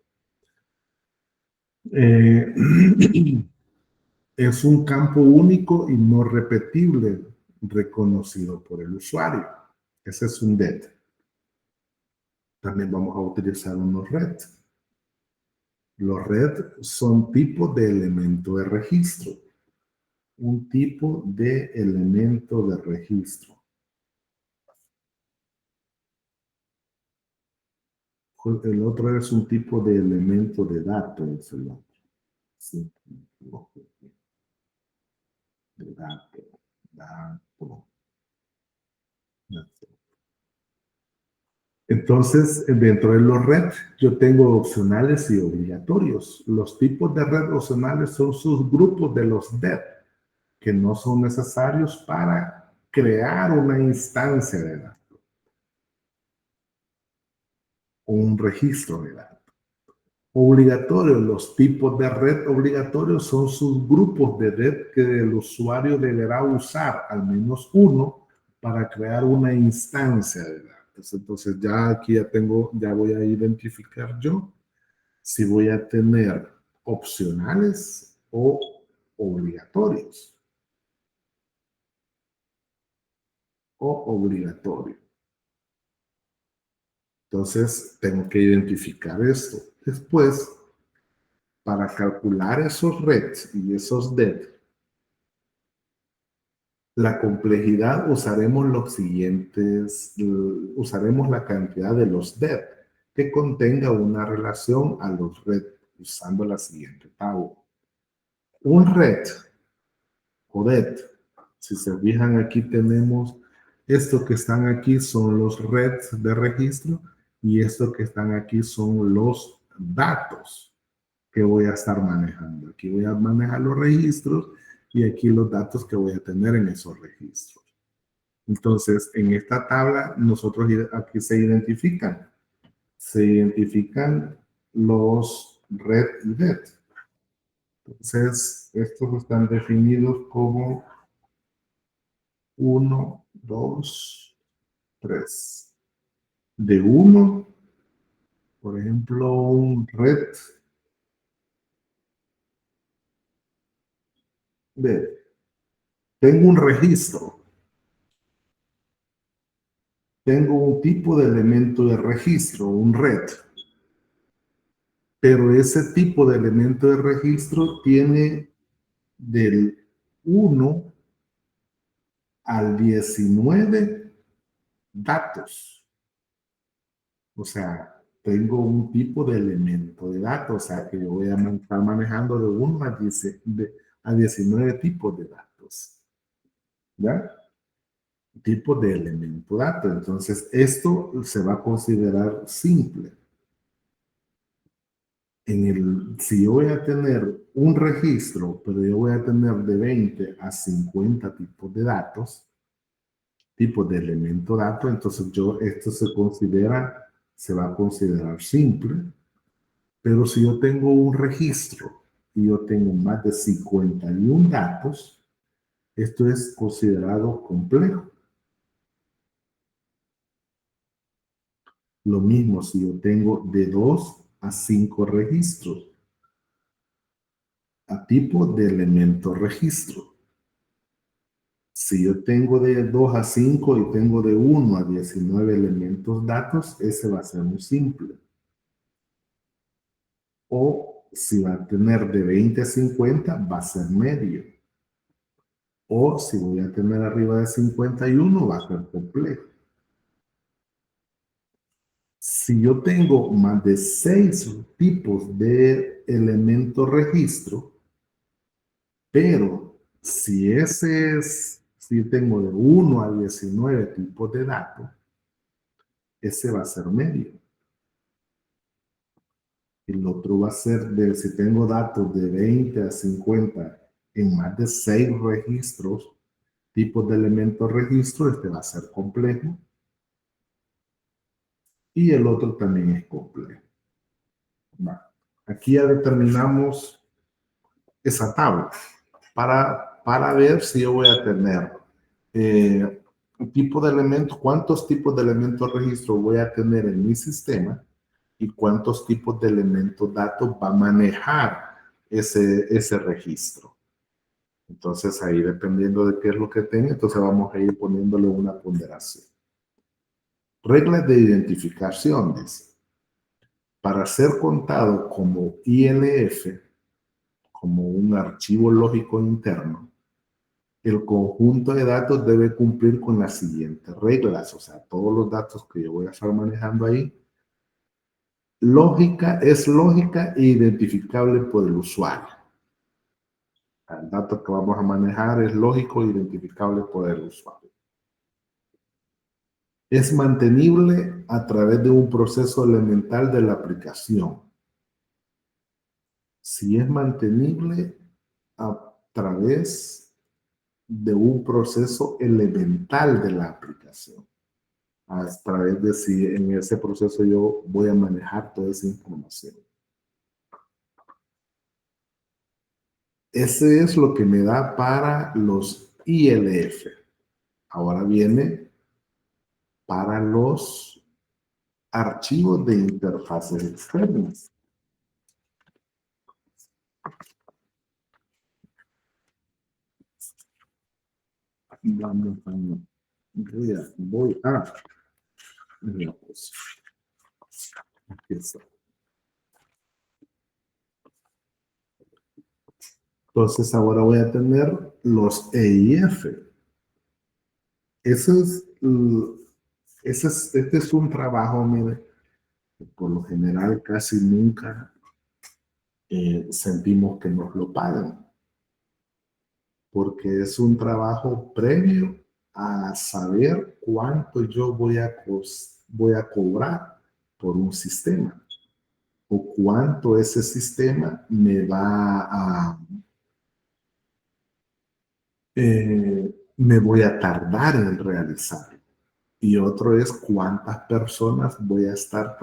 Es un campo único y no repetible reconocido por el usuario. Ese es un det. También vamos a utilizar unos ret. Los ret son tipos de elemento de registro. Un tipo de elemento de registro. El otro es un tipo de elemento de datos. El otro. Sí. De dato. Entonces, dentro de los red, yo tengo opcionales y obligatorios. Los tipos de red opcionales son sus grupos de los det, que no son necesarios para crear una instancia de datos, un registro de datos. Obligatorios, los tipos de red obligatorios son sus grupos de red que el usuario deberá usar, al menos uno, para crear una instancia de datos. Entonces ya aquí ya voy a identificar yo si voy a tener opcionales o obligatorios. Entonces tengo que identificar esto. Después, para calcular esos reds y esos det, la complejidad usaremos usaremos la cantidad de los det que contenga una relación a los red usando la siguiente tabla. Un red o det, si se fijan aquí tenemos estos que están aquí son los reds de registro y estos que están aquí son los datos que voy a estar manejando. Aquí voy a manejar los registros y aquí los datos que voy a tener en esos registros. Entonces, en esta tabla, aquí se identifican los red y det. Entonces, estos están definidos como 1, 2, 3. De 1, por ejemplo, un red det. Tengo un registro. Tengo un tipo de elemento de registro, un red. Pero ese tipo de elemento de registro tiene del 1 al 19 datos. O sea, tengo un tipo de elemento de datos, o sea, que yo voy a estar manejando de 1 a 19 tipos de datos. ¿Ya? Tipo de elemento dato. Entonces, esto se va a considerar simple. Si yo voy a tener un registro, pero yo voy a tener de 20 a 50 tipos de datos, tipos de elemento dato, entonces esto se va a considerar simple. Pero si yo tengo un registro y yo tengo más de 51 datos, esto es considerado complejo. Lo mismo si yo tengo de 2 a 5 registros, a tipo de elemento registro. Si yo tengo de 2 a 5 y tengo de 1 a 19 elementos datos, ese va a ser un simple. O si va a tener de 20 a 50, va a ser medio. O si voy a tener arriba de 51, va a ser complejo. Si yo tengo más de 6 tipos de elementos registro, pero si tengo de 1 a 19 tipos de datos, ese va a ser medio. El otro va a ser si tengo datos de 20 a 50 en más de 6 registros, tipos de elementos registro, este va a ser complejo. Y el otro también es complejo. Va. Aquí ya determinamos esa tabla para ver si yo voy a tener tipo de elementos, cuántos tipos de elementos registro voy a tener en mi sistema y cuántos tipos de elementos datos va a manejar ese registro. Entonces ahí dependiendo de qué es lo que tenga, entonces vamos a ir poniéndole una ponderación. Reglas de identificación, dice. Para ser contado como ILF, como un archivo lógico interno, el conjunto de datos debe cumplir con las siguientes reglas, o sea, todos los datos que yo voy a estar manejando ahí. Es lógica e identificable por el usuario. El dato que vamos a manejar es lógico e identificable por el usuario. Es mantenible a través de un proceso elemental de la aplicación. Si es mantenible a través de un proceso elemental de la aplicación, a través de si en ese proceso yo voy a manejar toda esa información. Ese es lo que me da para los ILF. Ahora viene para los archivos de interfaces externas. Vamos a pues, aquí está. Entonces ahora voy a tener los EIF. Este es un trabajo, mire, que por lo general casi nunca sentimos que nos lo pagan, porque es un trabajo previo a saber cuánto yo voy a cobrar por un sistema o cuánto ese sistema me me voy a tardar en realizar. Y otro es cuántas personas voy a estar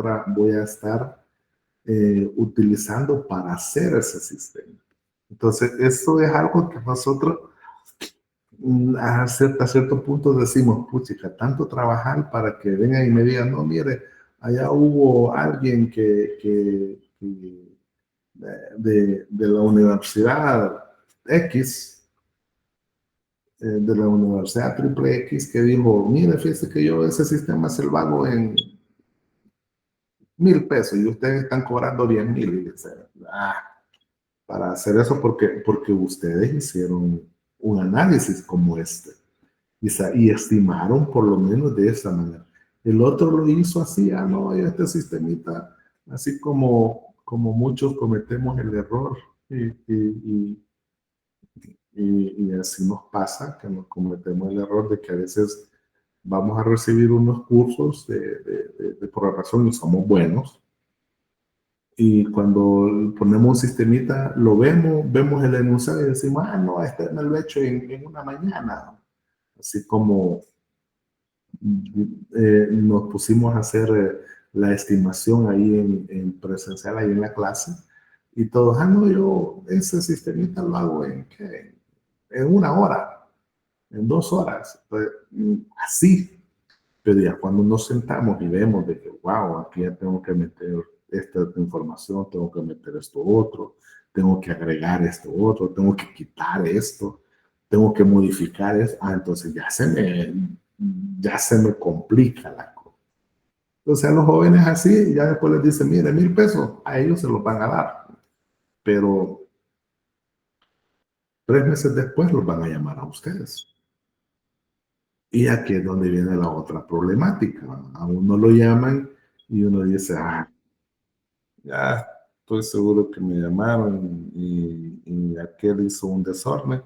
utilizando para hacer ese sistema. Entonces, esto es algo que nosotros hasta cierto punto decimos, puchica, tanto trabajar para que vengan y me digan, no, mire, allá hubo alguien de la universidad X, de la universidad triple X, que dijo, mire, fíjese que yo ese sistema se lo hago en 1,000 pesos y ustedes están cobrando 10,000. Y dice, para hacer eso porque ustedes hicieron un análisis como este y estimaron por lo menos de esa manera. El otro lo hizo así, no, este sistemita, así como muchos cometemos el error y así nos pasa, que nos cometemos el error de que a veces vamos a recibir unos cursos de programación y somos buenos. Y cuando ponemos un sistemita, lo vemos el enunciado y decimos, no, este me lo he hecho en una mañana. Así como nos pusimos a hacer la estimación ahí en presencial, ahí en la clase, y todos, no, yo ese sistemita lo hago en 1 hora, en 2 horas. Pues, así. Pero ya cuando nos sentamos y vemos de que, wow, aquí ya tengo que meter esta información, tengo que meter esto otro, tengo que agregar esto otro, tengo que quitar esto, tengo que modificar eso, entonces ya se me complica la cosa. Entonces a los jóvenes así, ya después les dicen, mire, 1,000 pesos, a ellos se los van a dar, pero 3 meses después los van a llamar a ustedes. Y aquí es donde viene la otra problemática. A uno lo llaman y uno dice, ya estoy seguro que me llamaron y aquel hizo un desorden.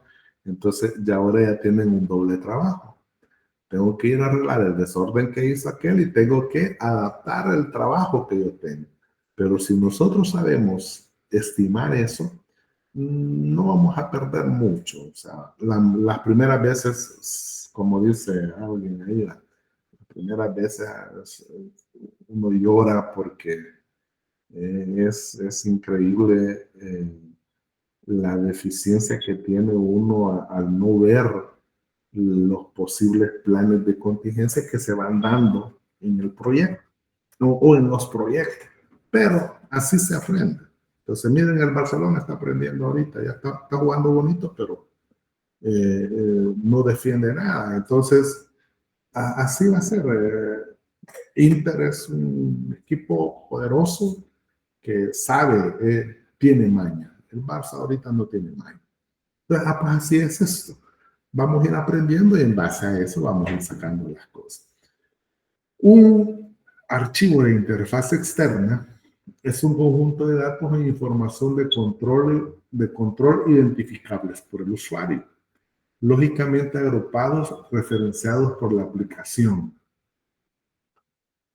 Entonces ya ahora ya tienen un doble trabajo. Tengo que ir a arreglar el desorden que hizo aquel y tengo que adaptar el trabajo que yo tengo. Pero si nosotros sabemos estimar eso, no vamos a perder mucho. O sea, las primeras veces, como dice alguien ahí, las primeras veces uno llora porque es increíble la deficiencia que tiene uno al no ver los posibles planes de contingencia que se van dando en el proyecto o en los proyectos. Pero así se aprende. Entonces, miren, el Barcelona está aprendiendo ahorita, ya está jugando bonito, pero no defiende nada. Entonces, así va a ser. Inter es un equipo poderoso que sabe, tiene maña. El Barça ahorita no tiene maña. Entonces, pues así es esto. Vamos a ir aprendiendo y en base a eso vamos a ir sacando las cosas. Un archivo de interfaz externa es un conjunto de datos e información de control identificables por el usuario, lógicamente agrupados, referenciados por la aplicación,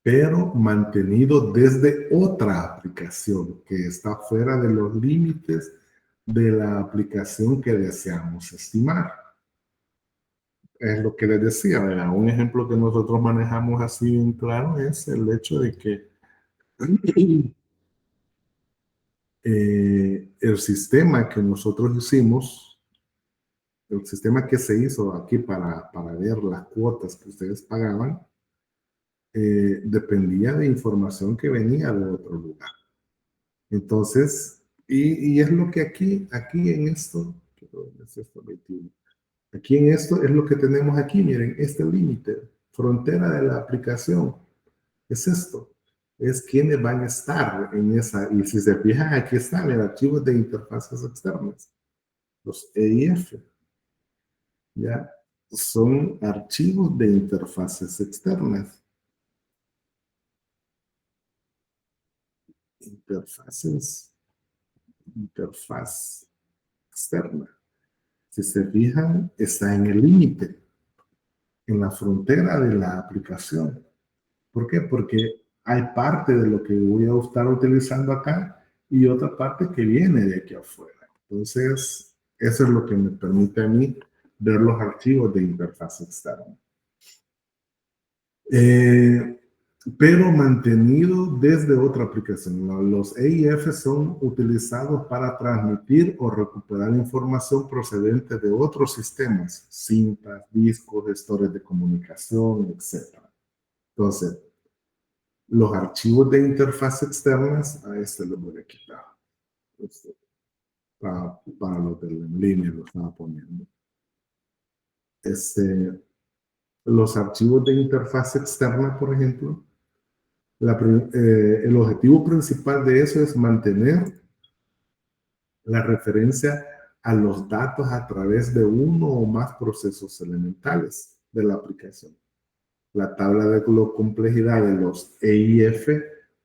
pero mantenido desde otra aplicación que está fuera de los límites de la aplicación que deseamos estimar. Es lo que les decía, ¿verdad? Un ejemplo que nosotros manejamos así bien claro es el hecho de que el sistema que nosotros hicimos, el sistema que se hizo aquí para ver las cuotas que ustedes pagaban, dependía de información que venía de otro lugar. Entonces, y es lo que aquí en esto, aquí en esto es lo que tenemos aquí, miren, este límite, frontera de la aplicación, es esto, es quienes van a estar en esa, y si se fijan, aquí están el archivo de interfaces externas, los EIF, ¿ya? Son archivos de interfaces externas. Interfaz externa. Si se fijan, está en el límite, en la frontera de la aplicación. ¿Por qué? Porque hay parte de lo que voy a estar utilizando acá y otra parte que viene de aquí afuera. Entonces, eso es lo que me permite a mí ver los archivos de interfaz externa. Pero mantenido desde otra aplicación. Los EIF son utilizados para transmitir o recuperar información procedente de otros sistemas, cintas, discos, gestores de comunicación, etc. Entonces, los archivos de interfaz externas, a este lo voy a quitar. Para los de la línea lo estaba poniendo. Los archivos de interfaz externa, por ejemplo, el objetivo principal de eso es mantener la referencia a los datos a través de uno o más procesos elementales de la aplicación. La tabla de complejidad de los EIF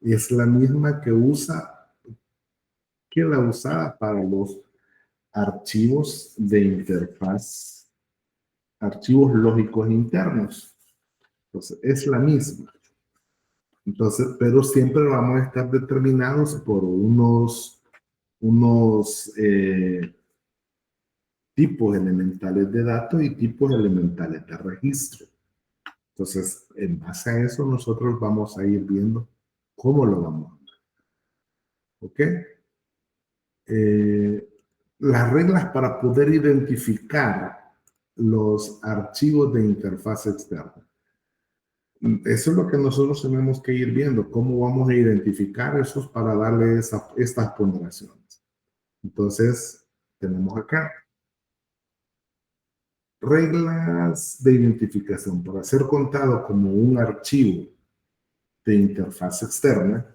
es la misma que la usada para los archivos de interfaz, archivos lógicos internos. Entonces, es la misma. Entonces, pero siempre vamos a estar determinados por unos tipos elementales de datos y tipos elementales de registro. Entonces, en base a eso, nosotros vamos a ir viendo cómo lo vamos a hacer. ¿Ok? Las reglas para poder identificar los archivos de interfaz externa. Eso es lo que nosotros tenemos que ir viendo, cómo vamos a identificar esos para darle estas ponderaciones. Entonces, tenemos acá reglas de identificación. Para ser contado como un archivo de interfaz externa,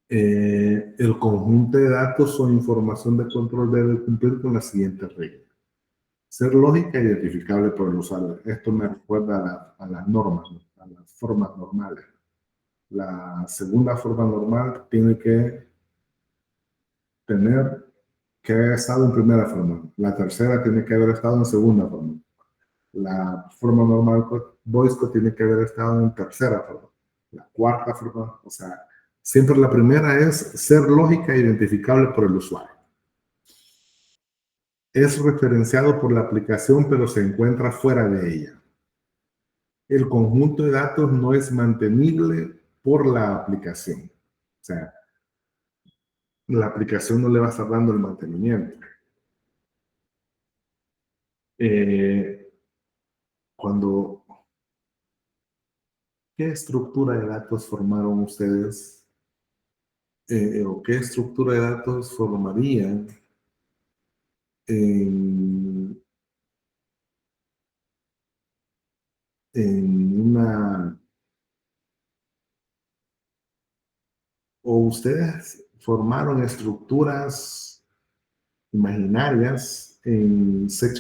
el conjunto de datos o información de control debe cumplir con las siguientes reglas. Ser lógica e identificable por el usuario. Esto me recuerda a las normas, ¿no? A las formas normales. La segunda forma normal tiene que tener que haber estado en primera forma. La tercera tiene que haber estado en segunda forma. La forma normal voice code tiene que haber estado en tercera forma. La cuarta forma, o sea, siempre la primera es ser lógica e identificable por el usuario. Es referenciado por la aplicación, pero se encuentra fuera de ella. El conjunto de datos no es mantenible por la aplicación. O sea, la aplicación no le va a estar dando el mantenimiento. Eh, cuando, ¿qué estructura de datos formaron ustedes? ¿O qué estructura de datos formarían en, en una, o ustedes formaron estructuras imaginarias en C#?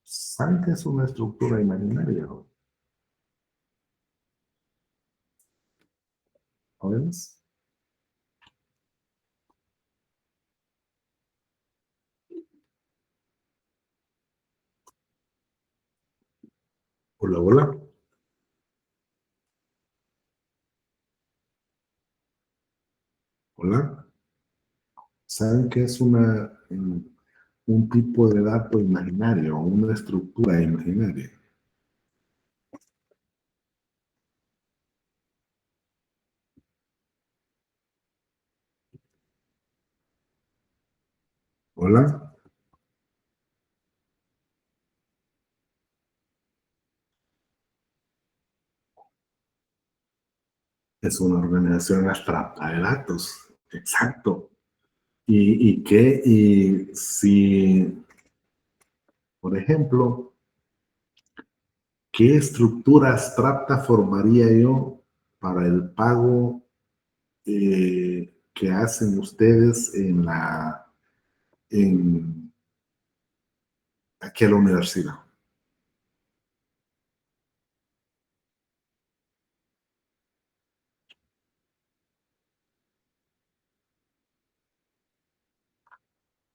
¿Saben qué es una estructura imaginaria? ¿Jóvenes? Hola, hola. Hola. ¿Saben qué es un tipo de dato imaginario, una estructura imaginaria? Hola. Es una organización abstracta de datos. Exacto. Y si, por ejemplo, ¿qué estructura abstracta formaría yo para el pago que hacen ustedes en, aquí a la universidad?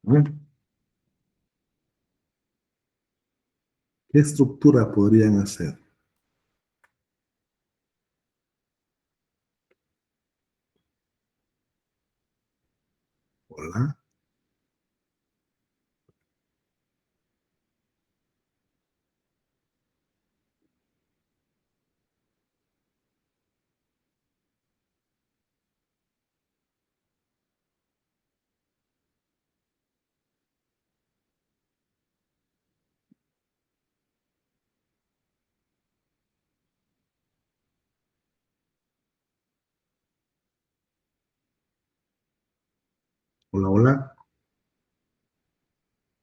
¿Mm? ¿Qué estructura podrían hacer? Hola, hola, hola.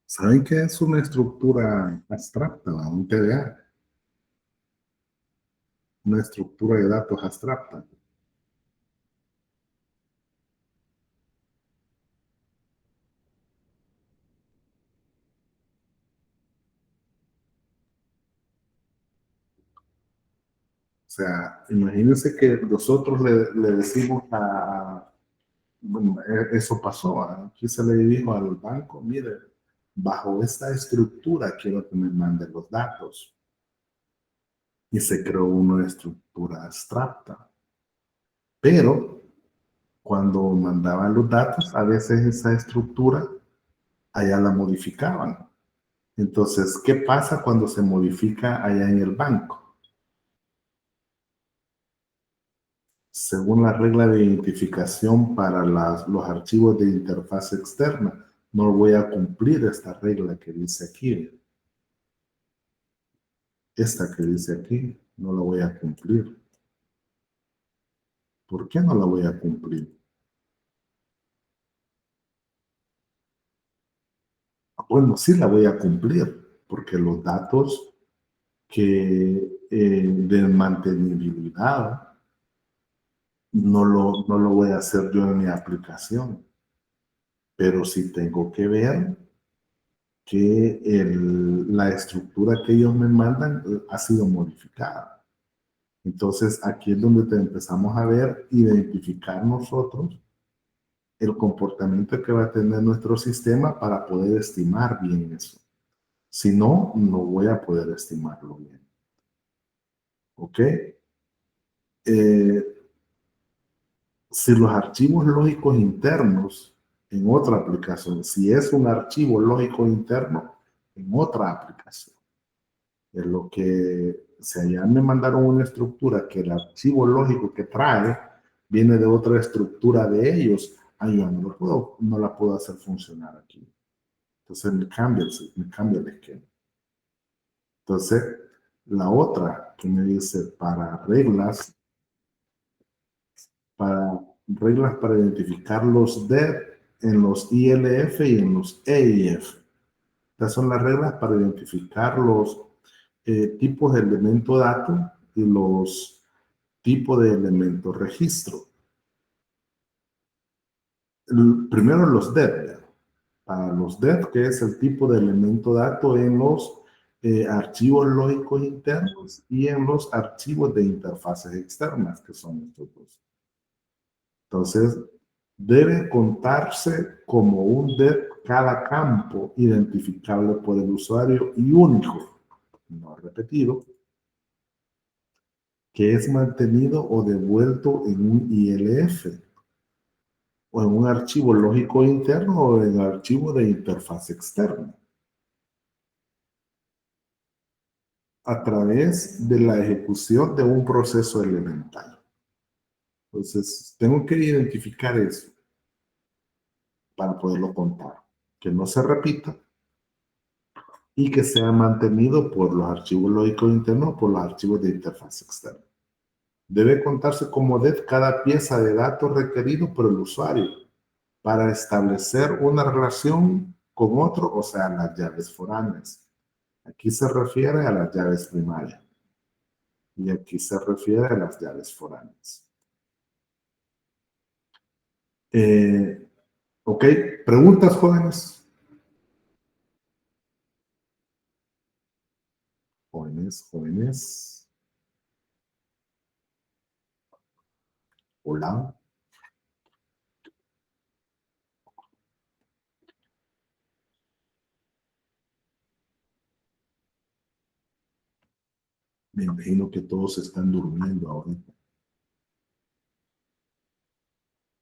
¿Saben qué es una estructura abstracta, un TDA? Una estructura de datos abstracta. O sea, imagínense que nosotros le decimos bueno, eso pasó, aquí se le dijo al banco, mire, bajo esta estructura quiero que me manden los datos. Y se creó una estructura abstracta. Pero cuando mandaban los datos, a veces esa estructura allá la modificaban. Entonces, ¿qué pasa cuando se modifica allá en el banco? Según la regla de identificación para los archivos de interfaz externa, no voy a cumplir esta regla que dice aquí. Esta que dice aquí, no la voy a cumplir. ¿Por qué no la voy a cumplir? Bueno, sí la voy a cumplir, porque los datos de mantenibilidad no lo voy a hacer yo en mi aplicación, pero sí tengo que ver que la estructura que ellos me mandan ha sido modificada. Entonces, aquí es donde empezamos a ver, identificar nosotros el comportamiento que va a tener nuestro sistema para poder estimar bien eso. Si no, no voy a poder estimarlo bien. ¿Ok? Eh, si los archivos lógicos internos en otra aplicación, si es un archivo lógico interno en otra aplicación, es lo que, si allá me mandaron una estructura que el archivo lógico que trae viene de otra estructura de ellos, ahí yo no la puedo hacer funcionar aquí. Entonces me cambia el esquema. Entonces, la otra que me dice para identificar los DEP en los ILF y en los EIF. Estas son las reglas para identificar los tipos de elemento dato y los tipos de elemento registro. Primero los DEP. Para los DEP, que es el tipo de elemento dato en los archivos lógicos internos y en los archivos de interfaces externas, que son estos dos. Entonces, debe contarse como un DEP cada campo identificable por el usuario y único, no repetido, que es mantenido o devuelto en un ILF o en un archivo lógico interno o en archivo de interfaz externa, a través de la ejecución de un proceso elemental. Entonces, tengo que identificar eso para poderlo contar, que no se repita y que sea mantenido por los archivos lógicos internos o por los archivos de interfaz externa. Debe contarse como DET cada pieza de datos requerido por el usuario para establecer una relación con otro, o sea, las llaves foráneas. Aquí se refiere a las llaves primarias y aquí se refiere a las llaves foráneas. Ok, preguntas, jóvenes. Jóvenes. Hola. Me imagino que todos están durmiendo ahorita.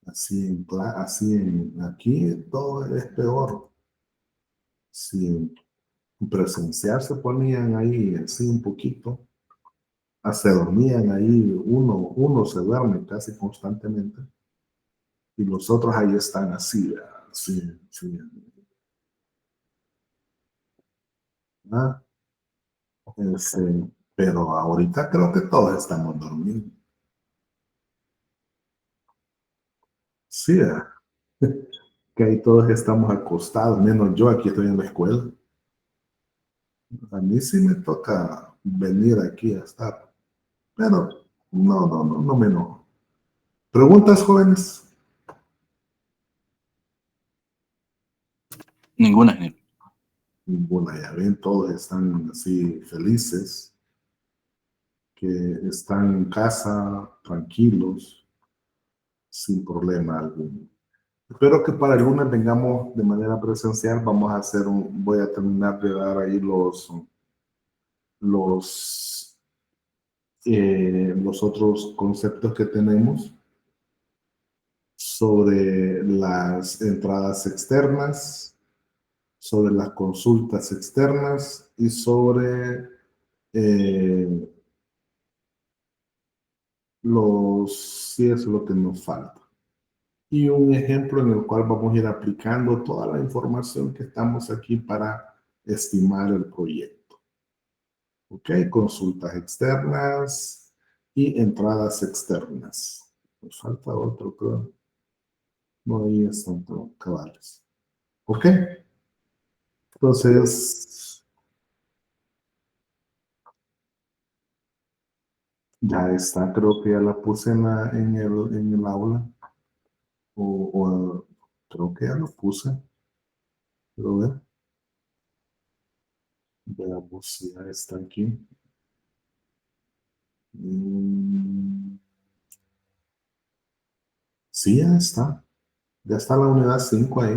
Aquí todo es peor. Si en presencial se ponían ahí así un poquito, se dormían ahí, uno se duerme casi constantemente y los otros ahí están así, sí, sí. ¿Ah? Pero ahorita creo que todos estamos dormidos. Sí, que ahí todos estamos acostados, menos yo aquí estoy en la escuela. A mí sí me toca venir aquí a estar, pero no me enojo. ¿Preguntas, jóvenes? Ninguna, Genial. Ninguna, ya ven, todos están así felices, que están en casa tranquilos, sin problema alguno. Espero que para el lunes vengamos de manera presencial. Voy a terminar de dar ahí los, los otros conceptos que tenemos sobre las entradas externas, sobre las consultas externas y sobre eh, sí, eso es lo que nos falta. Y un ejemplo en el cual vamos a ir aplicando toda la información que estamos aquí para estimar el proyecto. Ok, consultas externas y entradas externas. Nos falta otro, creo. No, ahí están todos cabales. Ok, entonces ya está, creo que ya la puse en el aula. O creo que ya lo puse. Quiero ver. Veamos si ya está aquí. Mm, sí, ya está. Ya está la unidad 5 ahí.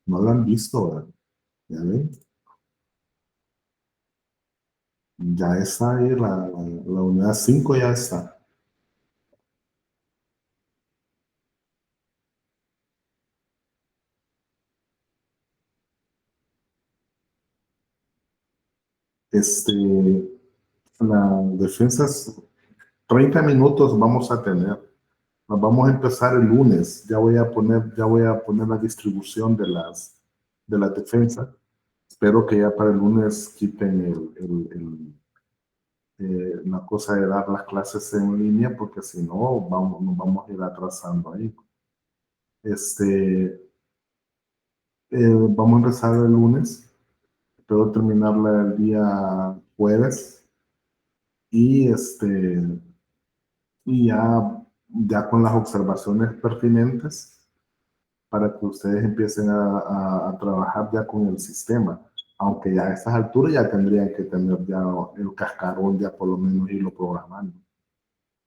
No la han visto, ¿verdad? Ya ven. Ya está ahí, la unidad 5 ya está. Este, la defensa, 30 minutos vamos a tener. Nos vamos a empezar el lunes. Ya voy a poner la distribución de las defensas. Espero que ya para el lunes quiten la cosa de dar las clases en línea, porque si no, nos vamos a ir atrasando ahí. Vamos a empezar el lunes. Espero terminarla el día jueves. Y ya con las observaciones pertinentes para que ustedes empiecen a trabajar ya con el sistema. Aunque ya a estas alturas ya tendrían que tener ya el cascarón, ya por lo menos irlo programando,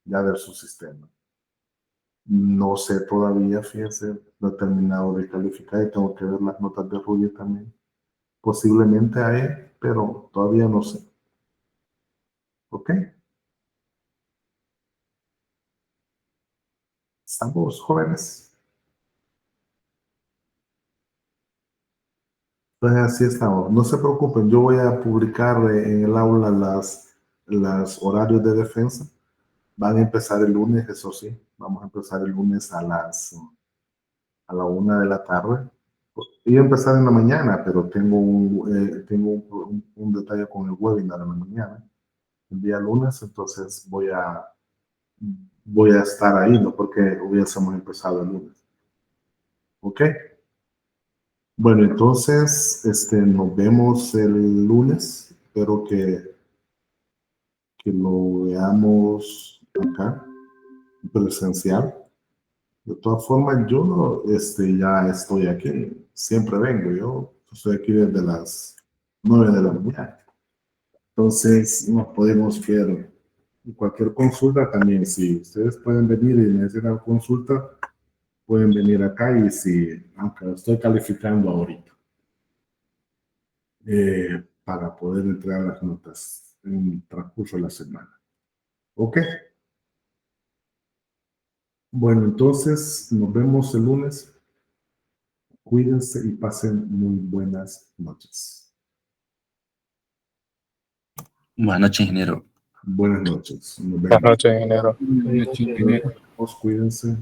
ya de su sistema. No sé todavía, fíjense, no he terminado de calificar y tengo que ver las notas de Rudy también. Posiblemente a él, pero todavía no sé. ¿Ok? ¿Estamos jóvenes? Entonces así estamos. No se preocupen, yo voy a publicar en el aula las horarios de defensa. Van a empezar el lunes, eso sí. Vamos a empezar el lunes a la 1 de la tarde. Iba a empezar en la mañana, pero tengo un detalle con el webinar en la mañana, el día lunes, entonces voy a estar ahí, no porque hubiésemos empezado el lunes. ¿Ok? Bueno, entonces nos vemos el lunes. Espero que lo veamos acá, presencial. De todas formas, yo ya estoy aquí. Siempre vengo. Yo estoy aquí desde las 9 de la mañana. Entonces, nos podemos ver. Cualquier consulta también, si ustedes pueden venir y necesitan consulta, pueden venir acá y si, aunque estoy calificando ahorita, para poder entregar las notas en el transcurso de la semana. ¿Ok? Bueno, entonces nos vemos el lunes. Cuídense y pasen muy buenas noches. Buenas noches, ingeniero. Buenas noches. Nos Buenas vemos. noches, ingeniero. Buenas noches, ingeniero. Cuídense.